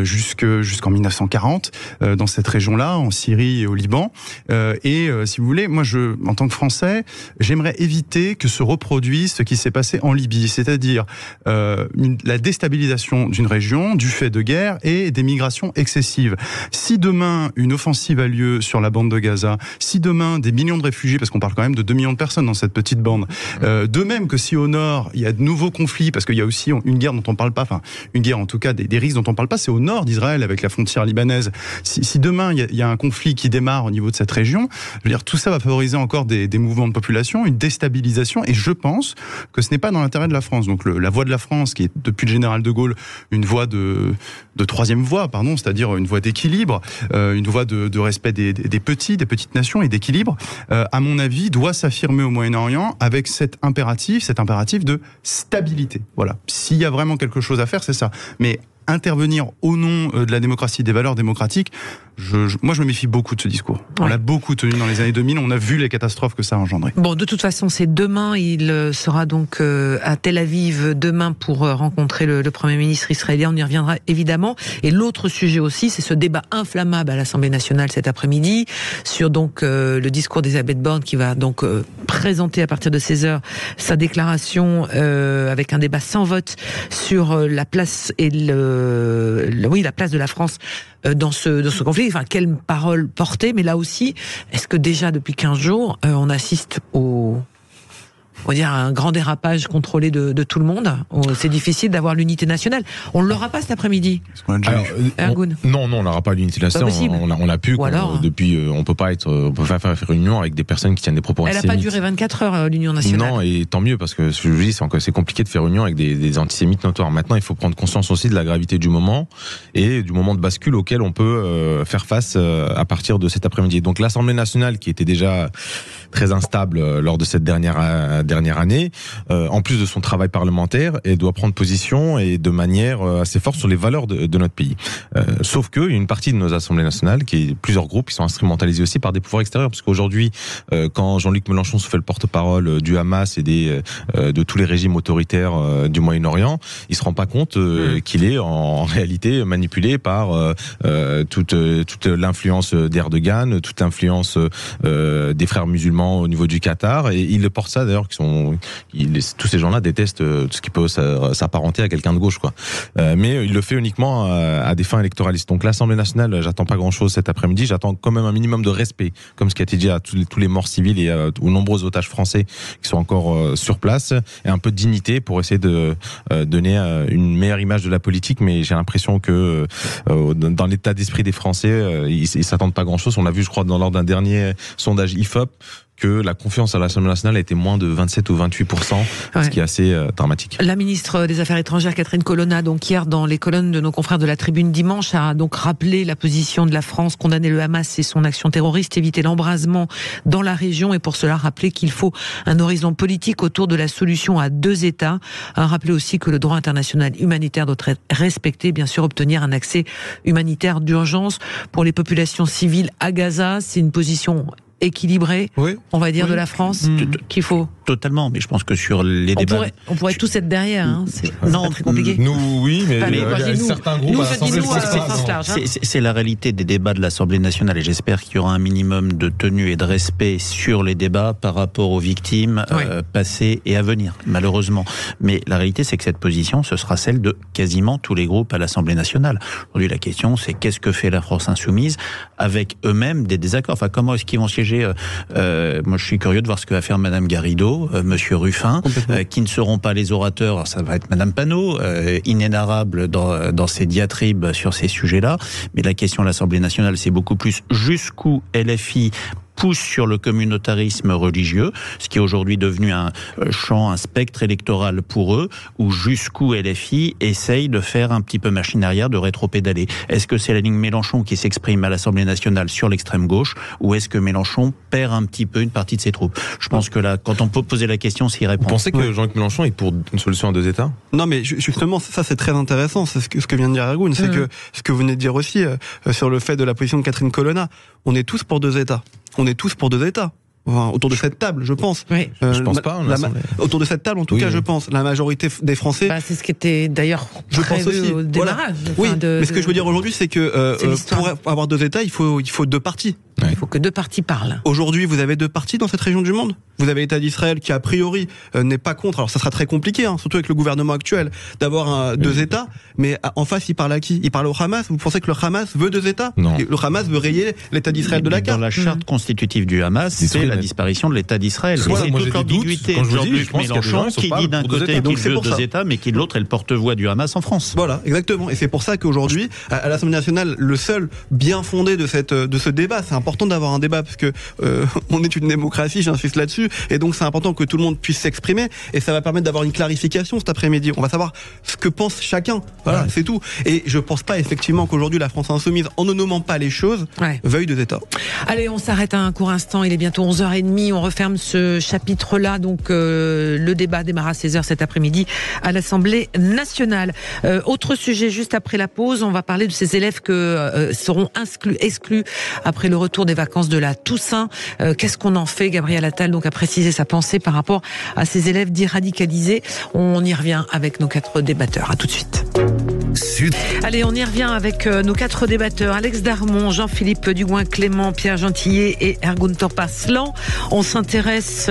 jusqu'en 1940 dans cette région-là, en Syrie et au Liban. Si vous voulez, moi, en tant que Français, j'aimerais éviter que se reproduise ce qui s'est passé en Libye, c'est-à-dire la déstabilisation d'une région du fait de guerre et des migrations excessives. Si demain une offensive a lieu sur la bande de Gaza, si demain des millions de réfugiés, parce qu'on parle quand même de 2 millions de personnes dans cette petite bande, de même que si au nord il y a de nouveaux conflits, parce qu'il y a aussi une guerre dont on parle pas, enfin une guerre en tout cas des risques dont on parle pas, c'est au nord d'Israël avec la frontière libanaise. Si demain il y a un conflit qui démarre au niveau de cette région, je veux dire, tout ça va favoriser encore des mouvements de population, une déstabilisation, et je pense que ce n'est pas dans l'intérêt de la France. Donc la voie de la France, qui est depuis le général de Gaulle une voie de troisième voie, c'est-à-dire une voie d'équilibre, une voie de respect des petites nations et d'équilibre, à mon avis, doit s'affirmer au Moyen-Orient avec cet impératif de stabilité. Voilà. S'il y a vraiment quelque chose à faire, c'est ça. Mais intervenir au nom de la démocratie, des valeurs démocratiques, moi je me méfie beaucoup de ce discours. On l'a beaucoup tenu dans les années 2000, on a vu les catastrophes que ça a engendré. Bon, de toute façon, c'est demain, il sera donc à Tel Aviv demain pour rencontrer le Premier ministre israélien, on y reviendra évidemment. Et l'autre sujet aussi, c'est ce débat inflammable à l'Assemblée nationale cet après-midi, sur donc le discours d'Elisabeth Borne, qui va donc présenter à partir de 16h sa déclaration avec un débat sans vote sur la place et la place de la France dans ce conflit. Enfin, quelle parole porter, mais là aussi, est-ce que déjà depuis 15 jours, on assiste au on va dire, un grand dérapage contrôlé de tout le monde. C'est difficile d'avoir l'unité nationale. On ne l'aura pas cet après-midi. Non, on n'aura pas l'unité nationale. On l'a pu. Depuis, on peut pas faire réunion avec des personnes qui tiennent des propos antisémites. Elle n'a pas duré 24 heures, l'union nationale. Non, et tant mieux, parce que ce que je dis, c'est compliqué de faire réunion avec des antisémites notoires. Maintenant, il faut prendre conscience aussi de la gravité du moment et du moment de bascule auquel on peut faire face à partir de cet après-midi. Donc l'Assemblée nationale, qui était déjà très instable lors de cette dernière année, en plus de son travail parlementaire, elle doit prendre position et de manière assez forte sur les valeurs de notre pays. Sauf que une partie de nos assemblées nationales, plusieurs groupes, qui sont instrumentalisés aussi par des pouvoirs extérieurs, parce qu'aujourd'hui, quand Jean-Luc Mélenchon se fait le porte-parole du Hamas et de tous les régimes autoritaires du Moyen-Orient, il se rend pas compte qu'il est en réalité manipulé par toute l'influence d'Erdogan, toute l'influence des frères musulmans au niveau du Qatar, et il porte ça d'ailleurs, tous ces gens-là détestent tout ce qui peut s'apparenter à quelqu'un de gauche, quoi. Mais il le fait uniquement à des fins électoralistes. Donc l'Assemblée nationale, j'attends pas grand-chose cet après-midi, j'attends quand même un minimum de respect, comme ce qui a été dit à tous les morts civils et aux nombreux otages français qui sont encore sur place, et un peu de dignité pour essayer de donner une meilleure image de la politique. Mais j'ai l'impression que dans l'état d'esprit des Français, ils s'attendent pas grand-chose. On l'a vu, je crois, lors d'un dernier sondage IFOP, que la confiance à l'Assemblée nationale a été moins de 27 ou 28%, ce qui est assez dramatique. La ministre des Affaires étrangères, Catherine Colonna, donc hier dans les colonnes de nos confrères de la Tribune dimanche, a donc rappelé la position de la France, condamner le Hamas et son action terroriste, éviter l'embrasement dans la région, et pour cela rappeler qu'il faut un horizon politique autour de la solution à 2 États. A rappelé aussi que le droit international humanitaire doit être respecté, bien sûr obtenir un accès humanitaire d'urgence pour les populations civiles à Gaza. C'est une position équilibré, on va dire, de la France qu'il faut. Totalement, mais je pense que sur les débats... On pourrait tous être derrière, hein. C'est pas très compliqué. Nous, oui, mais certains groupes à l'Assemblée, c'est la réalité des débats de l'Assemblée nationale, et j'espère qu'il y aura un minimum de tenue et de respect sur les débats par rapport aux victimes passées et à venir, malheureusement. Mais la réalité, c'est que cette position, ce sera celle de quasiment tous les groupes à l'Assemblée nationale. Aujourd'hui, la question, c'est qu'est-ce que fait la France insoumise avec eux-mêmes des désaccords. Enfin, comment est-ce qu'ils vont siéger? Moi, je suis curieux de voir ce que va faire Madame Garrido, Monsieur Ruffin, qui ne seront pas les orateurs. Alors, ça va être Madame Panot, inénarrable dans ses diatribes sur ces sujets-là. Mais la question de l'Assemblée nationale, c'est beaucoup plus jusqu'où LFI pousse sur le communautarisme religieux, ce qui est aujourd'hui devenu un champ, un spectre électoral pour eux, où jusqu'où LFI essaye de faire un petit peu machine arrière, de rétro-pédaler. Est-ce que c'est la ligne Mélenchon qui s'exprime à l'Assemblée nationale sur l'extrême gauche, ou est-ce que Mélenchon perd un petit peu une partie de ses troupes? Je pense que là, quand on peut poser la question, s'il répond. Vous pensez que Jean-Luc Mélenchon est pour une solution à 2 États? Non, mais justement, ça c'est très intéressant, c'est ce que vient de dire Ergun, c'est que ce que vous venez de dire aussi sur le fait de la position de Catherine Colonna, on est tous pour 2 États. On est tous pour 2 États. Enfin, autour de cette table, je pense. Je pense pas. Autour de cette table, en tout cas, je pense. La majorité des Français. C'est ce qui était d'ailleurs prévu au démarrage. Mais ce que je veux dire aujourd'hui, c'est que pour avoir 2 États, il faut 2 partis. Il faut que 2 partis parlent. Aujourd'hui, vous avez 2 partis dans cette région du monde. Vous avez l'État d'Israël qui, a priori, n'est pas contre. Alors, ça sera très compliqué, surtout avec le gouvernement actuel, d'avoir 2 États. Mais en face, il parle à qui? Il parle au Hamas. Vous pensez que le Hamas veut 2 États? Non. Le Hamas veut rayer l'État d'Israël de la carte. Dans la charte constitutive du Hamas, c'est la disparition de l'État d'Israël. Et c'est toute l'ambiguïté de Jean-Luc Mélenchon qui dit d'un côté qu'il veut 2 États, mais qui de l'autre est le porte-voix du Hamas en France. Voilà, exactement. Et c'est pour ça qu'aujourd'hui, à l'Assemblée nationale, le seul bien fondé de ce débat, c'est important d'avoir un débat parce que on est une démocratie, j'insiste là-dessus, et donc c'est important que tout le monde puisse s'exprimer, et ça va permettre d'avoir une clarification cet après-midi. On va savoir ce que pense chacun. Voilà, c'est tout. Et je pense pas effectivement qu'aujourd'hui la France insoumise, en ne nommant pas les choses, veuille 2 États. Allez, on s'arrête un court instant. Il est bientôt 11h30. On referme ce chapitre-là. Donc le débat démarre à 16h cet après-midi à l'Assemblée nationale. Autre sujet juste après la pause. On va parler de ces élèves que seront exclus après le retour des vacances de la Toussaint. Qu'est-ce qu'on en fait? Gabriel Attal donc a précisé sa pensée par rapport à ces élèves dits radicalisés. On y revient avec nos 4 débatteurs. À tout de suite. Allez, on y revient avec nos 4 débatteurs. Alex Darmon, Jean-Philippe Dugouin, Clément, Pierre Gentillet et Ergun Topaslan. On s'intéresse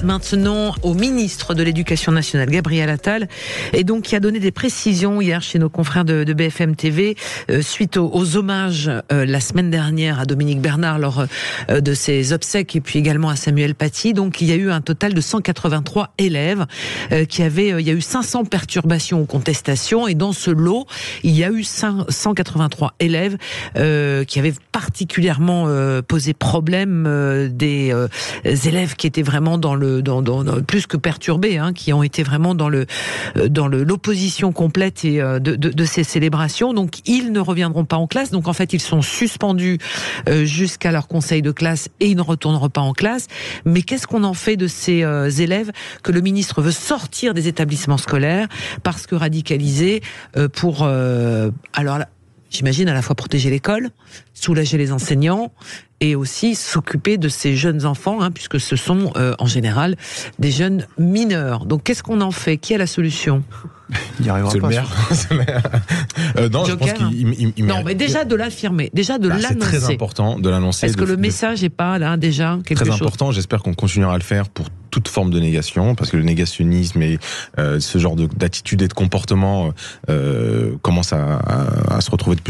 maintenant au ministre de l'Éducation nationale, Gabriel Attal, et donc qui a donné des précisions hier chez nos confrères de BFM TV suite aux hommages la semaine dernière à Dominique Bernard lors de ses obsèques et puis également à Samuel Paty. Donc il y a eu un total de 183 élèves il y a eu 500 perturbations ou contestations, et dans ce lot, il y a eu 183 élèves qui avaient particulièrement posé problème, des élèves qui étaient vraiment dans plus que perturbés, qui ont été vraiment dans l'opposition complète et de ces célébrations. Donc ils ne reviendront pas en classe. Donc en fait ils sont suspendus jusqu'à leur conseil de classe et ils ne retourneront pas en classe. Mais qu'est-ce qu'on en fait de ces élèves que le ministre veut sortir des établissements scolaires parce que radicalisés pour alors là, j'imagine à la fois protéger l'école, soulager les enseignants et aussi s'occuper de ces jeunes enfants, puisque ce sont en général des jeunes mineurs. Donc qu'est-ce qu'on en fait? Qui a la solution? Il n'y arrivera pas. C'est le maire. Non, Joker, je pense qu'il non, mais déjà de l'affirmer, déjà de l'annoncer. C'est très important de l'annoncer. Est-ce que le message n'est pas là déjà quelque chose? Très important. J'espère qu'on continuera à le faire pour toute forme de négation, parce que le négationnisme et ce genre d'attitude et de comportement commence à se retrouver de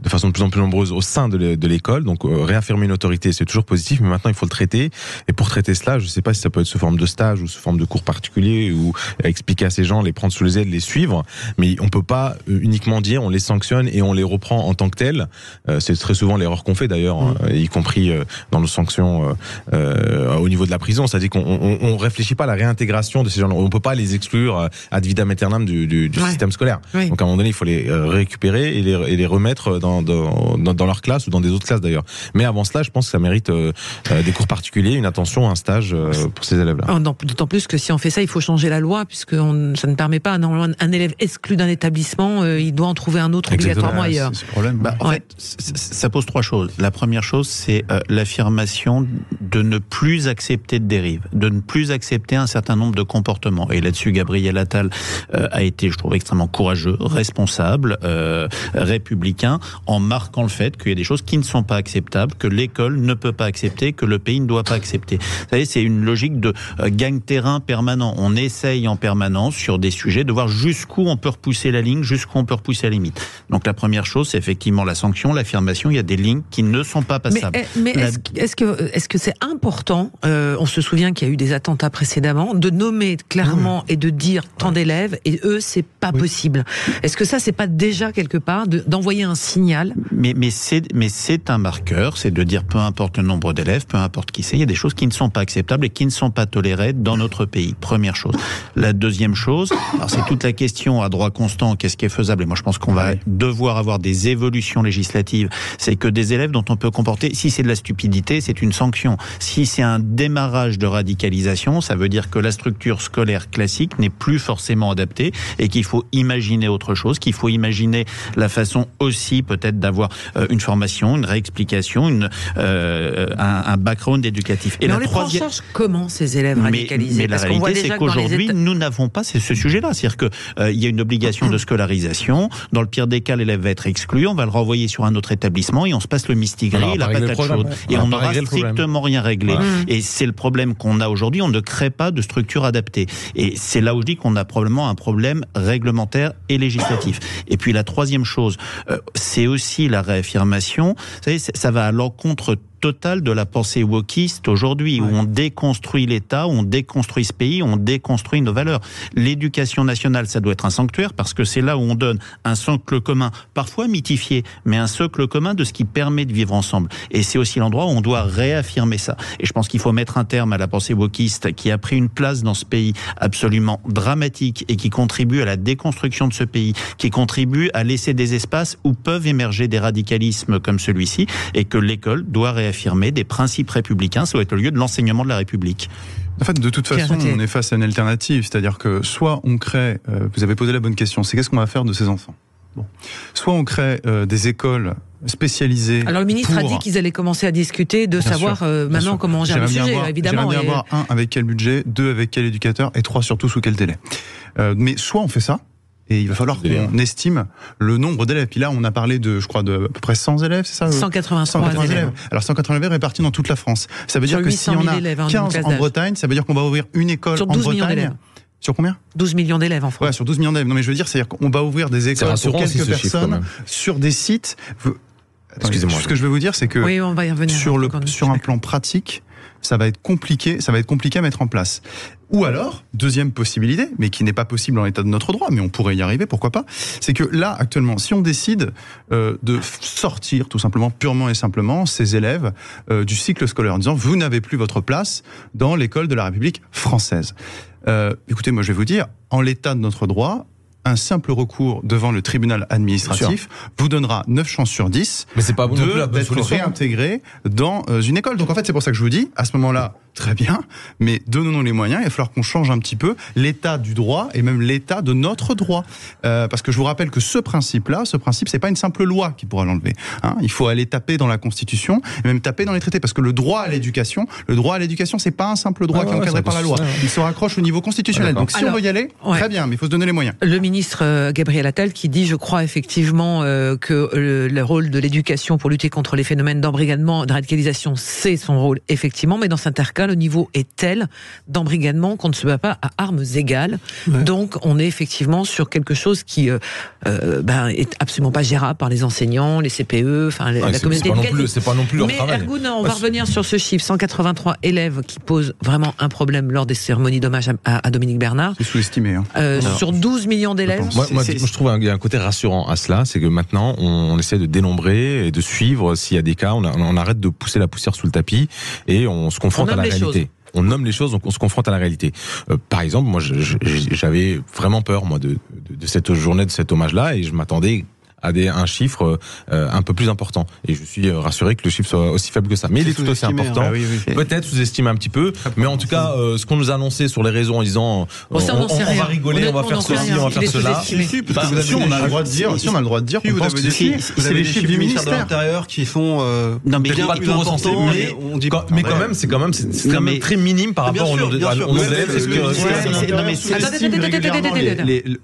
façon de plus en plus nombreuse au sein de l'école. Donc réaffirmer une autorité, c'est toujours positif, mais maintenant il faut le traiter. Et pour traiter cela, je ne sais pas si ça peut être sous forme de stage ou sous forme de cours particuliers, ou expliquer à ces gens, les prendre sous les ailes, les suivre. Mais on peut pas uniquement dire on les sanctionne et on les reprend en tant que tels. C'est très souvent l'erreur qu'on fait d'ailleurs, y compris dans nos sanctions au niveau de la prison. C'est-à-dire qu'on réfléchit pas à la réintégration de ces gens. On peut pas les exclure ad vitam aeternam du système scolaire. Oui. Donc à un moment donné, il faut les récupérer et les remettre dans leur classe ou dans des autres classes d'ailleurs. Mais avant cela, je pense que ça mérite des cours particuliers, une attention, un stage pour ces élèves-là. D'autant plus que si on fait ça, il faut changer la loi, puisque ça ne permet pas un élève exclu d'un établissement, il doit en trouver un autre obligatoirement ailleurs. C'est ce problème. En fait, ça pose 3 choses. La première chose, c'est l'affirmation de ne plus accepter de dérive, de ne plus accepter un certain nombre de comportements. Et là-dessus, Gabriel Attal a été, je trouve, extrêmement courageux, responsable, républicain, en marquant le fait qu'il y a des choses qui ne sont pas acceptables, que l'école ne peut pas accepter, que le pays ne doit pas accepter. Vous savez, c'est une logique de gagne-terrain permanent. On essaye en permanence sur des sujets de voir jusqu'où on peut repousser la ligne, jusqu'où on peut repousser la limite. Donc la première chose, c'est effectivement la sanction, l'affirmation. Il y a des lignes qui ne sont pas passables. Mais est-ce que c'est important, on se souvient qu'il y a eu des attentats précédemment, de nommer clairement et de dire tant d'élèves, et eux, c'est pas possible. Est-ce que ça, c'est pas déjà quelque part d'envoyer un signal? Mais c'est un marqueur, c'est de dire peu importe le nombre d'élèves, peu importe qui c'est, il y a des choses qui ne sont pas acceptables et qui ne sont pas tolérées dans notre pays. Première chose. La deuxième chose, alors c'est toute la question à droit constant, qu'est-ce qui est faisable, et moi je pense qu'on va devoir avoir des évolutions législatives, c'est que des élèves dont on peut comporter, si c'est de la stupidité, c'est une sanction. Si c'est un démarrage de radicalisation, ça veut dire que la structure scolaire classique n'est plus forcément adaptée et qu'il faut imaginer autre chose, qu'il faut imaginer la façon aussi peut-être d'avoir une formation, une réexplication, un background éducatif. Et mais on les prend en charge comment, ces élèves radicalisés? Mais la réalité, c'est qu'aujourd'hui, nous n'avons pas ce sujet-là. C'est-à-dire qu'il y a une obligation de scolarisation. Dans le pire des cas, l'élève va être exclu, on va le renvoyer sur un autre établissement et on se passe le mistigris et la patate chaude. Et on n'aura strictement rien réglé. Et c'est le problème qu'on a aujourd'hui. On ne crée pas de structure adaptée. Et c'est là où je dis qu'on a probablement un problème réglementaire et législatif. Et puis la troisième chose, c'est aussi la réaffirmation. Vous savez, ça va à l'encontre total de la pensée wokiste aujourd'hui, où on déconstruit l'État, on déconstruit ce pays, on déconstruit nos valeurs. L'éducation nationale, ça doit être un sanctuaire, parce que c'est là où on donne un socle commun, parfois mythifié, mais un socle commun de ce qui permet de vivre ensemble. Et c'est aussi l'endroit où on doit réaffirmer ça. Et je pense qu'il faut mettre un terme à la pensée wokiste qui a pris une place dans ce pays absolument dramatique et qui contribue à la déconstruction de ce pays, qui contribue à laisser des espaces où peuvent émerger des radicalismes comme celui-ci, et que l'école doit réaffirmer des principes républicains. Ça doit être le lieu de l'enseignement de la République. En fait, de toute façon, on est face à une alternative, c'est-à-dire que soit on crée, vous avez posé la bonne question, c'est qu'est-ce qu'on va faire de ces enfants ? Soit on crée des écoles spécialisées. Alors le ministre a dit qu'ils allaient commencer à discuter de savoir maintenant comment on gère le sujet, évidemment. J'aimerais bien voir, 1, avec quel budget, 2, avec quel éducateur, et 3, surtout sous quel délai. Mais soit on fait ça, Et il va falloir qu'on estime le nombre d'élèves. Puis là, on a parlé de à peu près 100 élèves, c'est ça 180 élèves. Alors 180 élèves répartis dans toute la France. Ça veut dire que s'il y en a 15 en Bretagne, ça veut dire qu'on va ouvrir une école en Bretagne. Sur combien ? 12 millions d'élèves en France. Ouais, sur 12 millions d'élèves. Non, mais je veux dire, c'est-à-dire qu'on va ouvrir des écoles pour quelques personnes sur des sites. Excusez-moi. Ce que je veux vous dire, c'est que on va y revenir sur un plan pratique, ça va être compliqué à mettre en place. Ou alors, deuxième possibilité, mais qui n'est pas possible en l'état de notre droit, mais on pourrait y arriver, pourquoi pas, c'est que là, actuellement, si on décide de sortir, tout simplement, purement et simplement, ces élèves du cycle scolaire en disant, vous n'avez plus votre place dans l'école de la République française. Écoutez, moi je vais vous dire, en l'état de notre droit, un simple recours devant le tribunal administratif vous donnera 9 chances sur 10 d'être réintégré dans une école. Donc en fait, c'est pour ça que je vous dis, à ce moment-là, très bien, mais donnons-nous les moyens, il va falloir qu'on change un petit peu l'état du droit et même l'état de notre droit. Parce que je vous rappelle que ce principe-là, c'est pas une simple loi qui pourra l'enlever. Il faut aller taper dans la Constitution et même taper dans les traités. Parce que le droit à l'éducation, c'est pas un simple droit qui est encadré par la loi. Il se raccroche au niveau constitutionnel. Donc si on veut y aller, très bien, mais il faut se donner les moyens. Le ministre Gabriel Attal qui dit, je crois effectivement que le rôle de l'éducation pour lutter contre les phénomènes d'embrigadement, de radicalisation, c'est son rôle effectivement, mais dans certains cas, le niveau est tel d'embrigadement qu'on ne se bat pas à armes égales. Ouais. Donc on est effectivement sur quelque chose qui est absolument pas gérable par les enseignants, les CPE, la communauté éducative. C'est pas non plus leur mais travail. Ergun, on va revenir sur ce chiffre, 183 élèves qui posent vraiment un problème lors des cérémonies d'hommage à Dominique Bernard. C'est sous-estimé. Sur 12 millions d'élèves. Moi, je trouve qu'il y a un côté rassurant à cela, c'est que maintenant, on essaie de dénombrer et de suivre s'il y a des cas, on arrête de pousser la poussière sous le tapis et on se confronte à la réalité. On nomme les choses, donc on se confronte à la réalité. Par exemple, moi, j'avais vraiment peur, moi, de cette journée, de cet hommage-là, et je m'attendais à un chiffre un peu plus important. Et je suis rassuré que le chiffre soit aussi faible que ça. Mais il est tout aussi important. Oui. Peut-être sous-estimé un petit peu. Mais en tout cas, ce qu'on nous a annoncé sur les réseaux en disant on va rigoler, on va faire ceci, on va faire cela. Si on a le droit de dire, vous avez des chiffres. C'est les chiffres du ministère de l'Intérieur qui sont bien plus importants. Mais quand même, c'est très minime par rapport aux élèves.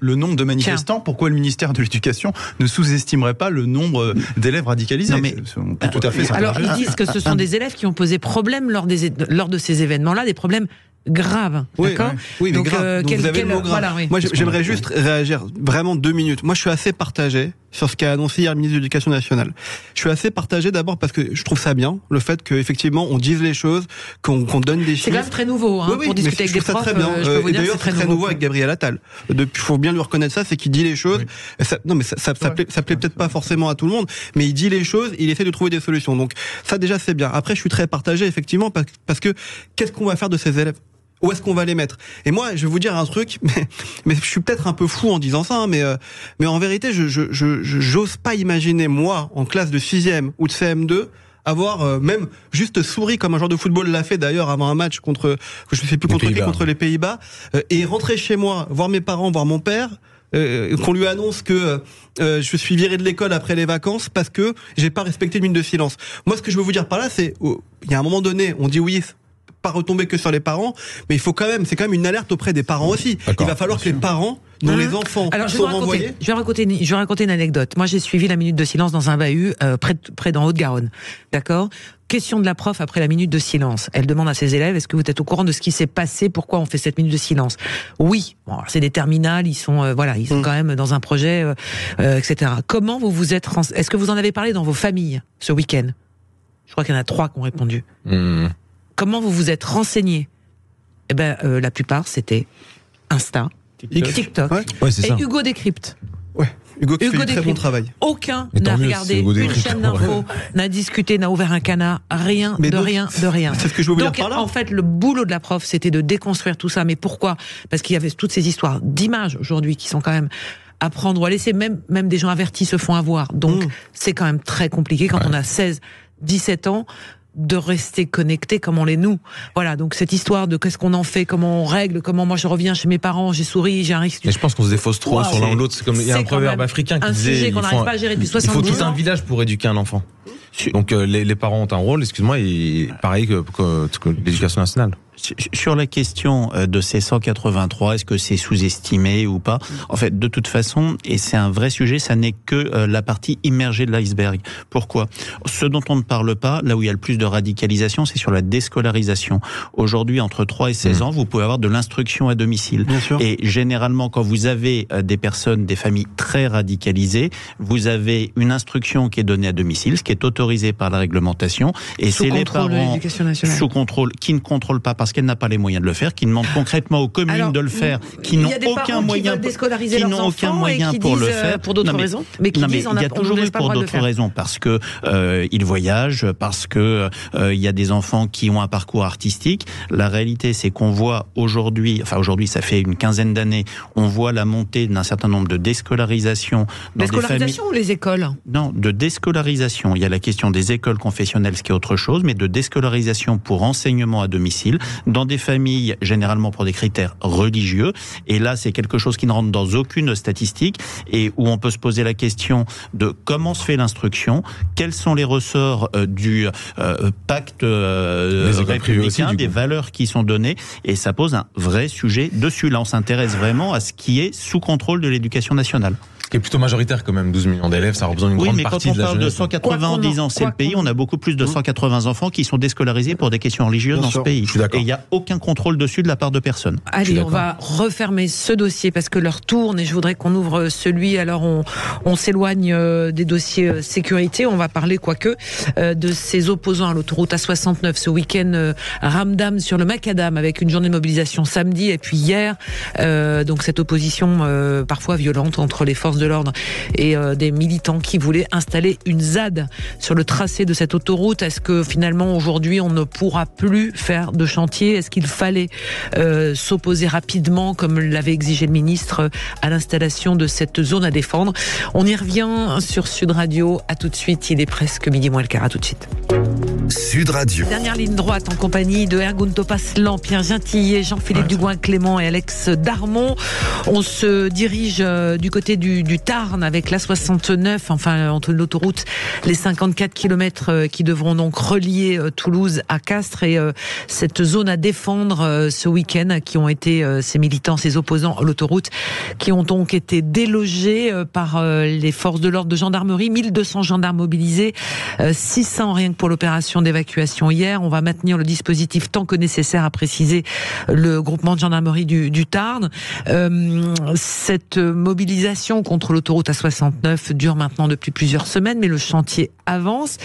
Le nombre de manifestants, pourquoi le ministère de l'Éducation ne sous-estimerait pas le nombre d'élèves radicalisés? Non mais, on peut tout à fait. Alors ils disent que ce sont des élèves qui ont posé problème lors de ces événements-là, des problèmes graves, d'accord ? Oui, mais grave. Donc vous avez le mot grave. Voilà, oui. Moi, j'aimerais juste réagir vraiment 2 minutes. Moi, je suis assez partagé sur ce qu'a annoncé hier le ministre de l'Éducation nationale. Je suis assez partagé d'abord parce que je trouve ça bien, le fait qu'effectivement on dise les choses, qu'on donne des chiffres. C'est quand même très nouveau, pour discuter avec des profs. Très bien. Et d'ailleurs, c'est très nouveau avec Gabriel Attal. Il faut bien lui reconnaître ça, c'est qu'il dit les choses. Oui. Ça plaît peut-être pas forcément à tout le monde, mais il dit les choses, il essaie de trouver des solutions. Donc ça déjà c'est bien. Après, je suis très partagé effectivement parce que qu'est-ce qu'on va faire de ces élèves ? Où est-ce qu'on va les mettre ? Et moi, je vais vous dire un truc, mais je suis peut-être un peu fou en disant ça, mais en vérité, j'ose pas imaginer, moi, en classe de 6e ou de CM2, avoir même juste souri comme un joueur de football l'a fait d'ailleurs avant un match contre les Pays-Bas, et rentrer chez moi, voir mes parents, voir mon père, qu'on lui annonce que je suis viré de l'école après les vacances parce que j'ai pas respecté une minute de silence. Moi, ce que je veux vous dire par là, c'est, il y a un moment donné, on dit oui, pas retomber que sur les parents, mais il faut quand même, c'est quand même une alerte auprès des parents aussi. Il va falloir que les parents, dont les enfants sont renvoyés. Je vais raconter une anecdote. Moi, j'ai suivi la minute de silence dans un bahut près dans Haute-Garonne. D'accord ? Question de la prof après la minute de silence. Elle demande à ses élèves, est-ce que vous êtes au courant de ce qui s'est passé? Pourquoi on fait cette minute de silence? Oui. Bon, alors c'est des terminales, ils sont quand même dans un projet, etc. Comment vous êtes, est-ce que vous en avez parlé dans vos familles ce week-end? Je crois qu'il y en a 3 qui ont répondu. Comment vous vous êtes renseigné? La plupart, c'était Insta, TikTok. Ouais, c'est ça. Et Hugo décrypte. Ouais. Hugo fait un très bon travail. Aucun n'a regardé une chaîne d'infos, n'a discuté, n'a ouvert un canard, rien. C'est ce que je veux vous dire par là. En fait, le boulot de la prof, c'était de déconstruire tout ça. Mais pourquoi? Parce qu'il y avait toutes ces histoires d'images aujourd'hui qui sont quand même à prendre ou à laisser. Même des gens avertis se font avoir. Donc, c'est quand même très compliqué quand on a 16, 17 ans. De rester connecté comme on l'est nous. Voilà, donc cette histoire de qu'est-ce qu'on en fait, comment on règle, comment moi je reviens chez mes parents, j'ai souri, j'ai un risque. Mais je pense qu'on se défausse trop sur l'un ou l'autre. C'est comme il y a un proverbe africain qui disait sujet qu'on n'arrive pas à gérer depuis 70 ans. Il faut tout un village pour éduquer un enfant. Donc les parents ont un rôle, excuse-moi, et pareil que l'éducation nationale. Sur la question de ces 183, est-ce que c'est sous-estimé ou pas? En fait, de toute façon, et c'est un vrai sujet, ça n'est que la partie immergée de l'iceberg. Pourquoi? Ce dont on ne parle pas, là où il y a le plus de radicalisation, c'est sur la déscolarisation. Aujourd'hui, entre 3 et 16 ans, vous pouvez avoir de l'instruction à domicile. Bien sûr. Et généralement, quand vous avez des personnes, des familles très radicalisées, vous avez une instruction qui est donnée à domicile, ce qui est autorisé par la réglementation, et c'est les parents sous contrôle qui ne contrôlent pas parce qu'elle n'a pas les moyens de le faire, qui demandent concrètement aux communes de le faire, qui n'ont aucun moyen, pour le faire, pour d'autres raisons, mais qui disent il y a toujours eu pour d'autres raisons, parce que ils voyagent, parce que il y a des enfants qui ont un parcours artistique. La réalité, c'est qu'on voit aujourd'hui, ça fait une quinzaine d'années, on voit la montée d'un certain nombre de déscolarisations dans des familles. Ou les écoles? Non, de déscolarisation. Il y a la question des écoles confessionnelles, ce qui est autre chose, mais de déscolarisation pour enseignement à domicile, dans des familles, généralement pour des critères religieux. Et là, c'est quelque chose qui ne rentre dans aucune statistique et où on peut se poser la question de comment se fait l'instruction, quels sont les ressorts du pacte républicain, des valeurs qui sont données, et ça pose un vrai sujet dessus. Là, on s'intéresse vraiment à ce qui est sous contrôle de l'éducation nationale. Qui est plutôt majoritaire quand même, 12 millions d'élèves, ça représente une grande partie de la jeunesse. Oui, mais quand on parle de 180 en disant c'est le pays, on a beaucoup plus de 180 enfants qui sont déscolarisés pour des questions religieuses dans ce pays. Et il n'y a aucun contrôle dessus de la part de personne. Allez, on va refermer ce dossier parce que l'heure tourne et je voudrais qu'on ouvre celui, alors on s'éloigne des dossiers sécurité, on va parler quoique de ces opposants à l'autoroute A69 ce week-end, Ramdam sur le Macadam avec une journée de mobilisation samedi et puis hier, donc cette opposition parfois violente entre les forces de l'ordre et des militants qui voulaient installer une ZAD sur le tracé de cette autoroute. Est-ce que finalement aujourd'hui on ne pourra plus faire de chantier? Est-ce qu'il fallait s'opposer rapidement, comme l'avait exigé le ministre, à l'installation de cette zone à défendre? On y revient sur Sud Radio. À tout de suite, il est presque midi moins le quart. À tout de suite. Sud Radio. Dernière ligne droite en compagnie de Ergun Topaslan, Pierre Gentillet, Jean-Philippe Dugouin-Clément et Alex Darmon. On se dirige du côté du Tarn avec l'A69, enfin entre l'autoroute, les 54 km qui devront donc relier Toulouse à Castres et cette zone à défendre ce week-end qui ont été ces militants, ces opposants à l'autoroute qui ont donc été délogés par les forces de l'ordre de gendarmerie, 1200 gendarmes mobilisés, 600 rien que pour l'opération d'évacuation hier. On va maintenir le dispositif tant que nécessaire, a précisé le groupement de gendarmerie du Tarn. Cette mobilisation contre l'autoroute A69 dure maintenant depuis plusieurs semaines, mais le chantier avance.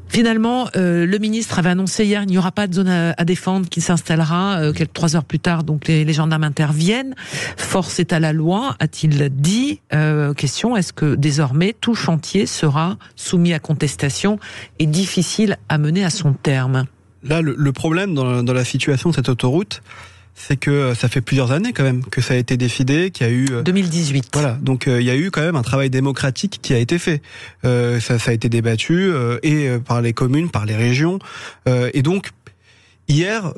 Finalement, le ministre avait annoncé hier qu'il n'y aura pas de zone à défendre qui s'installera. 3 heures plus tard, donc les gendarmes interviennent. Force est à la loi, a-t-il dit. Question, est-ce que désormais tout chantier sera soumis à contestation et difficile à mener à son terme? Là, le problème dans la situation de cette autoroute, c'est que ça fait plusieurs années quand même que ça a été décidé, qu'il y a eu 2018. Voilà, donc il y a eu quand même un travail démocratique qui a été fait. Ça a été débattu et par les communes, par les régions, et donc hier.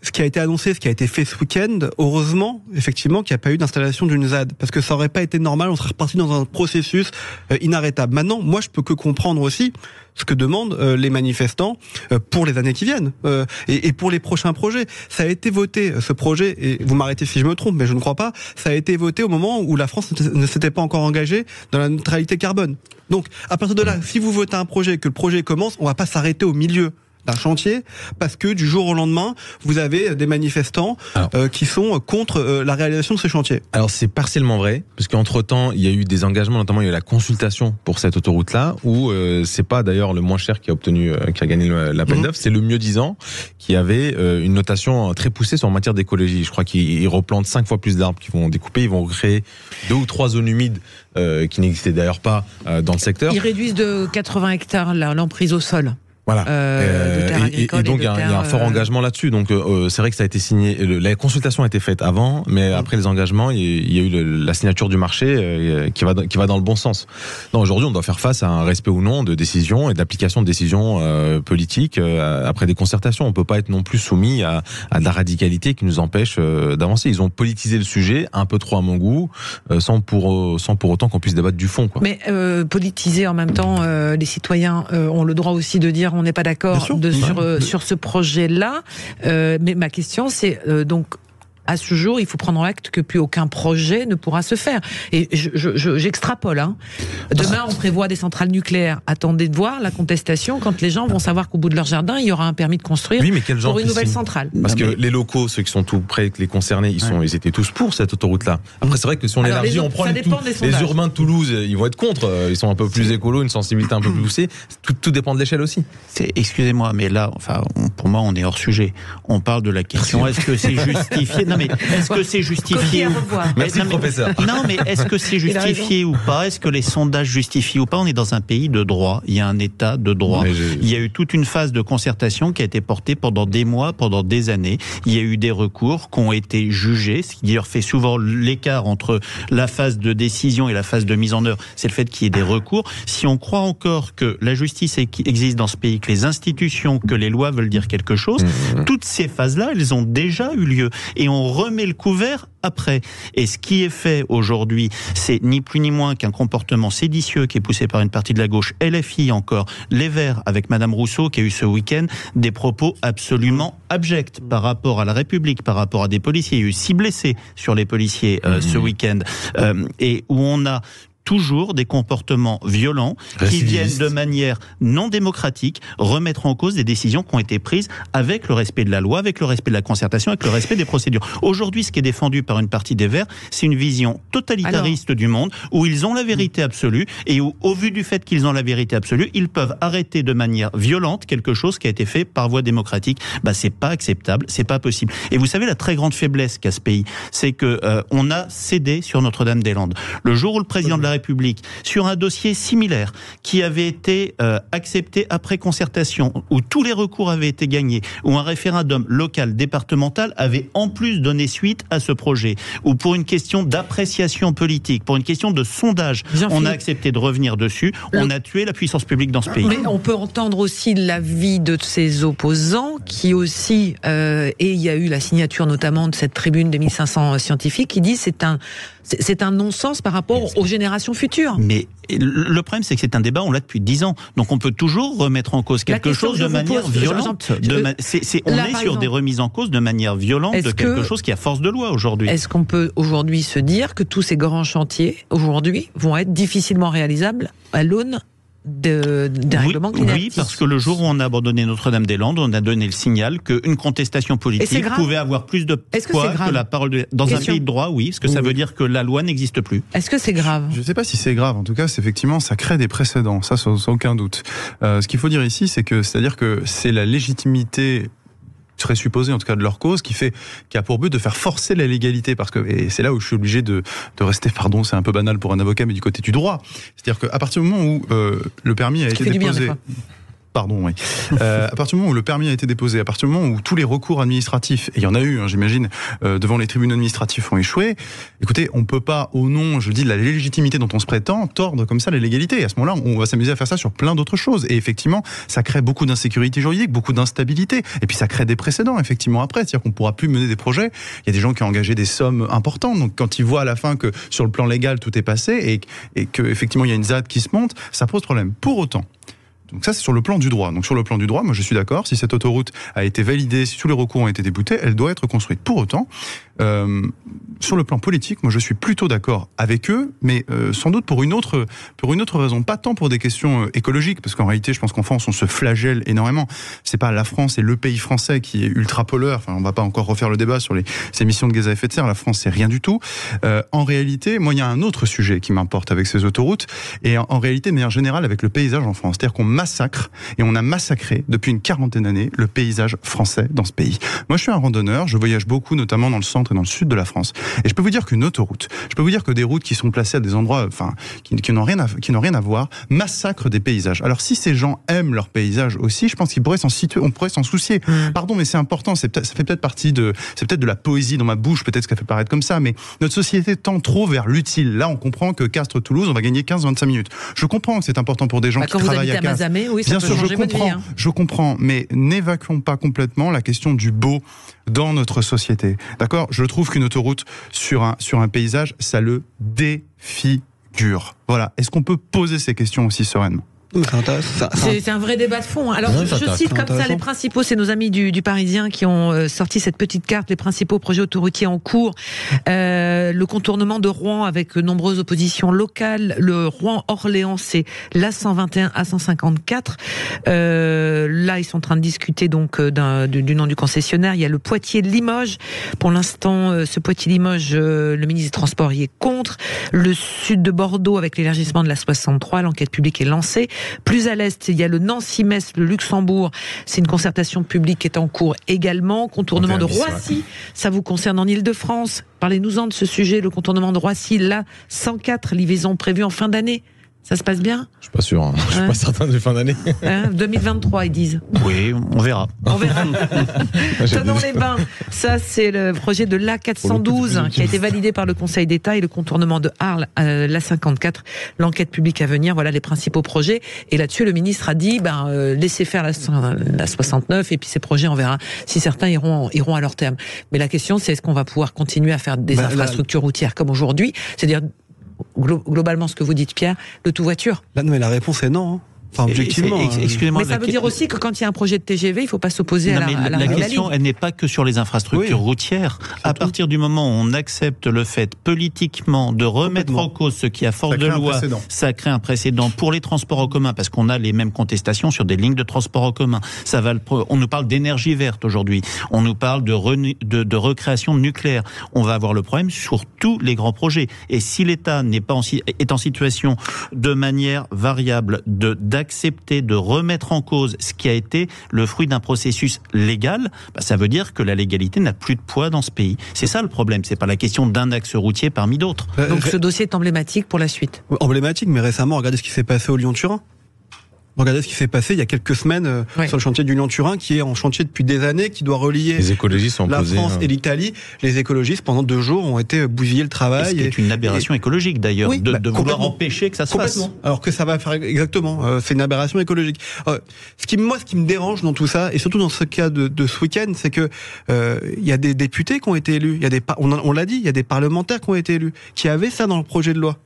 Ce qui a été annoncé, ce qui a été fait ce week-end, heureusement, effectivement, qu'il n'y a pas eu d'installation d'une ZAD, parce que ça aurait pas été normal, on serait reparti dans un processus inarrêtable. Maintenant, moi, je peux que comprendre aussi ce que demandent les manifestants pour les années qui viennent et pour les prochains projets. Ça a été voté, ce projet, et vous m'arrêtez si je me trompe, mais je ne crois pas, ça a été voté au moment où la France ne s'était pas encore engagée dans la neutralité carbone. Donc, à partir de là, si vous votez un projet, que le projet commence, on va pas s'arrêter au milieu d'un chantier, parce que du jour au lendemain, vous avez des manifestants qui sont contre la réalisation de ce chantier. Alors c'est partiellement vrai, parce qu'entre-temps, il y a eu des engagements, notamment il y a eu la consultation pour cette autoroute-là, où c'est pas d'ailleurs le moins cher qui a gagné l'appel d'offres, c'est le mieux-disant, qui avait une notation très poussée en matière d'écologie. Je crois qu'ils replantent 5 fois plus d'arbres qu'ils vont découper, ils vont créer 2 ou 3 zones humides qui n'existaient d'ailleurs pas dans le secteur. Ils réduisent de 80 hectares l'emprise au sol. Voilà. De terres agricoles et donc il y a un fort engagement là-dessus. Donc c'est vrai que ça a été signé. La consultation a été faite avant, mais après les engagements, il y a eu la signature du marché qui va dans le bon sens. Non, aujourd'hui, on doit faire face à un respect ou non de décisions et d'application de décisions politiques après des concertations. On peut pas être non plus soumis à de la radicalité qui nous empêche d'avancer. Ils ont politisé le sujet un peu trop à mon goût, sans pour autant qu'on puisse débattre du fond, quoi. Mais politiser en même temps, les citoyens ont le droit aussi de dire on n'est pas d'accord sur ce projet-là. Mais ma question, c'est donc, à ce jour, il faut prendre acte que plus aucun projet ne pourra se faire. Et j'extrapole. Demain, on prévoit des centrales nucléaires. Attendez de voir la contestation quand les gens vont savoir qu'au bout de leur jardin, il y aura un permis de construire pour une nouvelle centrale. Parce que les locaux, ceux qui sont tout près, les concernés, ils étaient tous pour cette autoroute-là. Après, c'est vrai que si on élargit, on prend les urbains de Toulouse, ils vont être contre. Ils sont un peu plus écolos, une sensibilité un peu plus poussée. Tout dépend de l'échelle aussi. Excusez-moi, mais là, pour moi, on est hors sujet. On parle de la question, est-ce que c'est justifié? Non, mais est-ce que c'est justifié Merci, professeur. Non, mais est-ce que c'est justifié ou pas? Est-ce que les sondages justifient ou pas? On est dans un pays de droit. Il y a un état de droit. Il y a eu toute une phase de concertation qui a été portée pendant des mois, pendant des années. Il y a eu des recours qui ont été jugés, ce qui d'ailleurs fait souvent l'écart entre la phase de décision et la phase de mise en œuvre. C'est le fait qu'il y ait des recours. Si on croit encore que la justice existe dans ce pays, que les institutions, que les lois veulent dire quelque chose, toutes ces phases-là, elles ont déjà eu lieu. Et on remet le couvert après. Et ce qui est fait aujourd'hui, c'est ni plus ni moins qu'un comportement séditieux qui est poussé par une partie de la gauche, LFI encore, les Verts avec Madame Rousseau qui a eu ce week-end des propos absolument abjects par rapport à la République, par rapport à des policiers. Il y a eu 6 blessés sur les policiers ce week-end et où on a toujours des comportements violents qui viennent de manière non démocratique remettre en cause des décisions qui ont été prises avec le respect de la loi, avec le respect de la concertation, avec le respect des procédures. Aujourd'hui, ce qui est défendu par une partie des Verts, c'est une vision totalitariste du monde où ils ont la vérité absolue et où, au vu du fait qu'ils ont la vérité absolue, ils peuvent arrêter de manière violente quelque chose qui a été fait par voie démocratique. C'est pas acceptable, c'est pas possible. Et vous savez, la très grande faiblesse qu'a ce pays, c'est que on a cédé sur Notre-Dame-des-Landes. Le jour où le président de la République, sur un dossier similaire qui avait été accepté après concertation, où tous les recours avaient été gagnés, où un référendum local, départemental avait en plus donné suite à ce projet, où pour une question d'appréciation politique, pour une question de sondage, on a accepté de revenir dessus, on a tué la puissance publique dans ce pays. Mais on peut entendre aussi l'avis de ses opposants qui aussi, et il y a eu la signature notamment de cette tribune des 1500 scientifiques qui dit c'est un non-sens par rapport aux générations futures. Mais le problème, c'est que c'est un débat, on l'a depuis 10 ans. Donc on peut toujours remettre en cause quelque chose de manière violente. On est sur des remises en cause de manière violente de quelque chose qui a force de loi aujourd'hui. Est-ce qu'on peut aujourd'hui se dire que tous ces grands chantiers, aujourd'hui, vont être difficilement réalisables à l'aune d'un règlement climatique? Oui, parce que le jour où on a abandonné Notre-Dame-des-Landes, on a donné le signal qu'une contestation politique pouvait avoir plus de poids que la parole dans un pays de droit, oui, parce que ça veut dire que la loi n'existe plus. Est-ce que c'est grave? Je ne sais pas si c'est grave. En tout cas, effectivement, ça crée des précédents. Ça, sans aucun doute. Ce qu'il faut dire ici, c'est-à-dire que c'est la légitimité serait supposé en tout cas de leur cause qui a pour but de faire forcer la légalité, parce que, et c'est là où je suis obligé de rester, pardon, c'est un peu banal pour un avocat, mais du côté du droit. C'est-à-dire qu'à partir du moment où le permis a été déposé, Pardon, oui. À partir du moment où le permis a été déposé, à partir du moment où tous les recours administratifs, et il y en a eu, j'imagine, devant les tribunaux administratifs ont échoué, écoutez, on peut pas, au nom, je dis, de la légitimité dont on se prétend, tordre comme ça la légalité. Et à ce moment-là, on va s'amuser à faire ça sur plein d'autres choses. Et effectivement, ça crée beaucoup d'insécurité juridique, beaucoup d'instabilité. Et puis ça crée des précédents, effectivement, après. C'est-à-dire qu'on pourra plus mener des projets. Il y a des gens qui ont engagé des sommes importantes. Donc quand ils voient à la fin que sur le plan légal, tout est passé et que effectivement il y a une ZAD qui se monte, ça pose problème. Pour autant, donc ça, c'est sur le plan du droit. Donc sur le plan du droit, moi je suis d'accord, si cette autoroute a été validée, si tous les recours ont été déboutés, elle doit être construite. Pour autant, sur le plan politique, moi je suis plutôt d'accord avec eux, mais sans doute pour une autre raison. Pas tant pour des questions écologiques, parce qu'en réalité, je pense qu'en France, on se flagelle énormément. C'est pas la France et le pays français qui est ultra pollueur. Enfin, on va pas encore refaire le débat sur les émissions de gaz à effet de serre. La France, c'est rien du tout. En réalité, moi, il y a un autre sujet qui m'importe avec ces autoroutes, et en réalité, de manière générale, avec le paysage en France. C'est-à-dire qu'on massacre, et on a massacré depuis une quarantaine d'années le paysage français dans ce pays. Moi, je suis un randonneur, je voyage beaucoup, notamment dans le centre et dans le sud de la France. Et je peux vous dire qu'une autoroute, je peux vous dire que des routes qui sont placées à des endroits, qui n'ont rien à voir, massacrent des paysages. Alors si ces gens aiment leurs paysages aussi, je pense qu'ils pourraient on pourrait s'en soucier. Pardon, mais c'est important, ça fait peut-être partie c'est peut-être de la poésie dans ma bouche, peut-être ce qu'elle fait paraître comme ça, mais notre société tend trop vers l'utile. Là, on comprend que Castres-Toulouse, on va gagner 15-25 minutes. Je comprends que c'est important pour des gens qui travaillent à Castres. Oui, ça peut changer votre vie, hein. Je comprends, mais n'évacuons pas complètement la question du beau dans notre société. D'accord ? Je trouve qu'une autoroute sur un paysage, ça le défigure. Voilà. Est-ce qu'on peut poser ces questions aussi sereinement ? C'est un vrai débat de fond. Alors, je cite comme ça les principaux, c'est nos amis du Parisien qui ont sorti cette petite carte, les principaux projets autoroutiers en cours. Le contournement de Rouen avec nombreuses oppositions locales. Le Rouen-Orléans, c'est l'A121, A154. Là, ils sont en train de discuter donc du nom du concessionnaire. Il y a le Poitiers-Limoges. Pour l'instant, ce Poitiers-Limoges, le ministre des Transports y est contre. Le sud de Bordeaux avec l'élargissement de la 63, l'enquête publique est lancée. Plus à l'est, il y a le Nancy-Metz, le Luxembourg. C'est une concertation publique qui est en cours également. Contournement de Roissy, ça vous concerne en Ile-de-France. Parlez-nous-en de ce sujet, le contournement de Roissy. Là, 104 livraisons prévues en fin d'année. Ça se passe bien ? Je suis pas sûr. Je suis pas certain de fin d'année. 2023, ils disent. Oui, on verra. On verra. Tenons-les-Bains. Ça, c'est le projet de l'A412 qui a été validé par le Conseil d'État et le contournement de Arles, l'A54. L'enquête publique à venir. Voilà les principaux projets. Et là-dessus, le ministre a dit, laissez faire la 69 et puis ces projets, on verra si certains iront à leur terme. Mais la question, c'est est-ce qu'on va pouvoir continuer à faire des infrastructures routières comme aujourd'hui ? C'est-à-dire, globalement, ce que vous dites, Pierre, le tout voiture. Là, mais la réponse est non. Enfin, objectivement. Excusez-moi. Mais ça veut dire aussi que quand il y a un projet de TGV, il ne faut pas s'opposer à la question, elle n'est pas que sur les infrastructures routières. À partir du moment où on accepte le fait politiquement de remettre en cause ce qui, à force de loi, ça crée un précédent pour les transports en commun, parce qu'on a les mêmes contestations sur des lignes de transport en commun. On nous parle d'énergie verte aujourd'hui. On nous parle de recréation nucléaire. On va avoir le problème sur tous les grands projets. Et si l'État est en situation de manière variable d'accepter de remettre en cause ce qui a été le fruit d'un processus légal, ça veut dire que la légalité n'a plus de poids dans ce pays. C'est ça le problème, c'est pas la question d'un axe routier parmi d'autres. Donc ce dossier est emblématique pour la suite. Emblématique, mais récemment, regardez ce qui s'est passé au Lyon-Turin. Regardez ce qui s'est passé il y a quelques semaines sur le chantier du Lyon-Turin, qui est en chantier depuis des années, qui doit relier la France et l'Italie. Les écologistes, pendant 2 jours, ont été bousillés le travail. C'est une aberration écologique d'ailleurs, de vouloir empêcher que ça se fasse. Alors que ça va faire exactement. C'est une aberration écologique. Ce qui me dérange dans tout ça, et surtout dans ce cas de ce week-end, c'est que il y a des députés qui ont été élus. Il y a on l'a dit, il y a des parlementaires qui ont été élus, qui avaient ça dans leur projet de loi,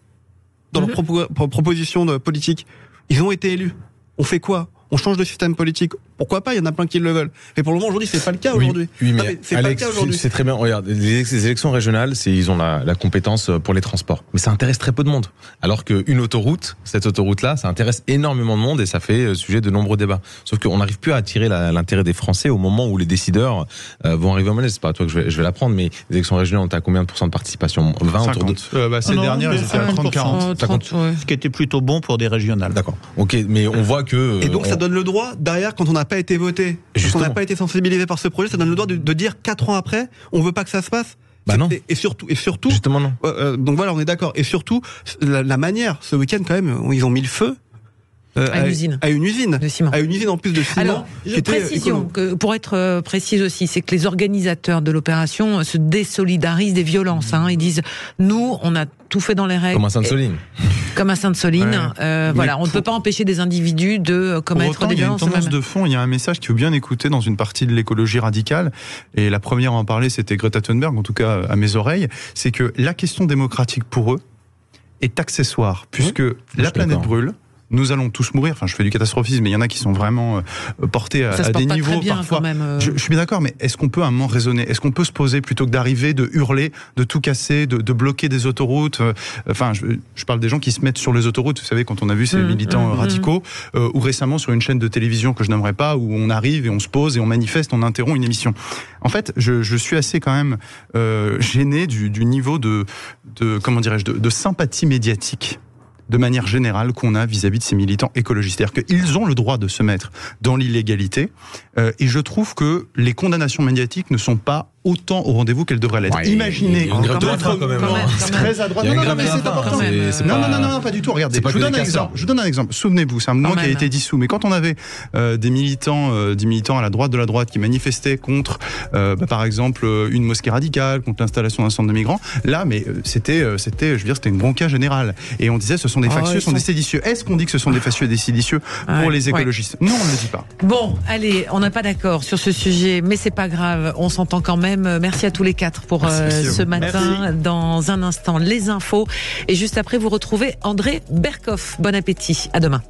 dans leur proposition de politique. Ils ont été élus. On fait quoi ? On change de système politique. Pourquoi pas ? Il y en a plein qui le veulent. Mais pour le moment, aujourd'hui, c'est pas le cas aujourd'hui. Oui, mais c'est Alex, pas le cas aujourd'hui. C'est très bien. Regarde, les élections régionales, ils ont la compétence pour les transports. Mais ça intéresse très peu de monde. Alors qu'une autoroute, cette autoroute-là, ça intéresse énormément de monde et ça fait sujet de nombreux débats. Sauf qu'on n'arrive plus à attirer l'intérêt des Français au moment où les décideurs vont arriver au manège. C'est pas à toi que je vais l'apprendre, mais les élections régionales, on est à combien de pourcents de participation ? 20 50. Autour de... ces dernières, ils étaient à 30-40. Ce qui était plutôt bon pour des régionales. D'accord. Ok, mais on voit que... Et donc, ça donne le droit, derrière, quand on n'a pas été voté, quand on n'a pas été sensibilisé par ce projet, ça donne le droit de dire 4 ans après, on veut pas que ça se passe. Non. Et surtout. Justement, non. Donc voilà, on est d'accord. Et surtout, la manière, ce week-end, quand même, ils ont mis le feu. À une usine de ciment. À une usine en plus de ciment. Alors, précision, pour être précise aussi, c'est que les organisateurs de l'opération se désolidarisent des violences. Ils disent, nous, on a tout fait dans les règles. Comme à Sainte-Soline. Comme à Sainte-Soline. Voilà, on ne peut pas empêcher des individus de commettre des violences. Il y a une tendance de fond, il y a un message qu'il faut bien écouter dans une partie de l'écologie radicale. Et la première à en parler, c'était Greta Thunberg, en tout cas à mes oreilles. C'est que la question démocratique pour eux est accessoire, puisque la planète brûle. Nous allons tous mourir. Enfin, je fais du catastrophisme, mais il y en a qui sont vraiment portés à des niveaux parfois. Je suis bien d'accord, mais est-ce qu'on peut à un moment raisonner ? Est-ce qu'on peut se poser plutôt que d'arriver, de hurler, de tout casser, de bloquer des autoroutes ? Enfin, je parle des gens qui se mettent sur les autoroutes. Vous savez, quand on a vu ces militants radicaux, ou récemment sur une chaîne de télévision que je nommerai pas, où on arrive et on se pose et on manifeste, on interrompt une émission. En fait, je suis assez quand même gêné du niveau de comment dirais-je, de sympathie médiatique de manière générale qu'on a vis-à-vis de ces militants écologistes. C'est-à-dire qu'ils ont le droit de se mettre dans l'illégalité et je trouve que les condamnations médiatiques ne sont pas autant au rendez-vous qu'elles devraient l'être. Imaginez très à droite. Non, mais c'est important. Non, pas du tout. Regardez, je vous donne un exemple. Souvenez-vous, c'est un mouvement qui a été dissous. Mais quand on avait des militants à la droite de la droite qui manifestaient contre, par exemple, une mosquée radicale, contre l'installation d'un centre de migrants, là, mais c'était une bronca générale. Et on disait, ce sont des factieux, ce sont des séditieux. Est-ce qu'on dit que ce sont des factieux et des séditieux pour les écologistes ? Non, on ne le dit pas. Bon, allez, on n'a pas d'accord sur ce sujet, mais c'est pas grave. On s'entend quand même. Merci à tous les 4 pour ce matin. Merci. Dans un instant, les infos. Et juste après, vous retrouvez André Berkoff. Bon appétit. À demain.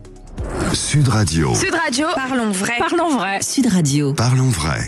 Sud Radio. Sud Radio. Parlons vrai. Parlons vrai. Sud Radio. Parlons vrai.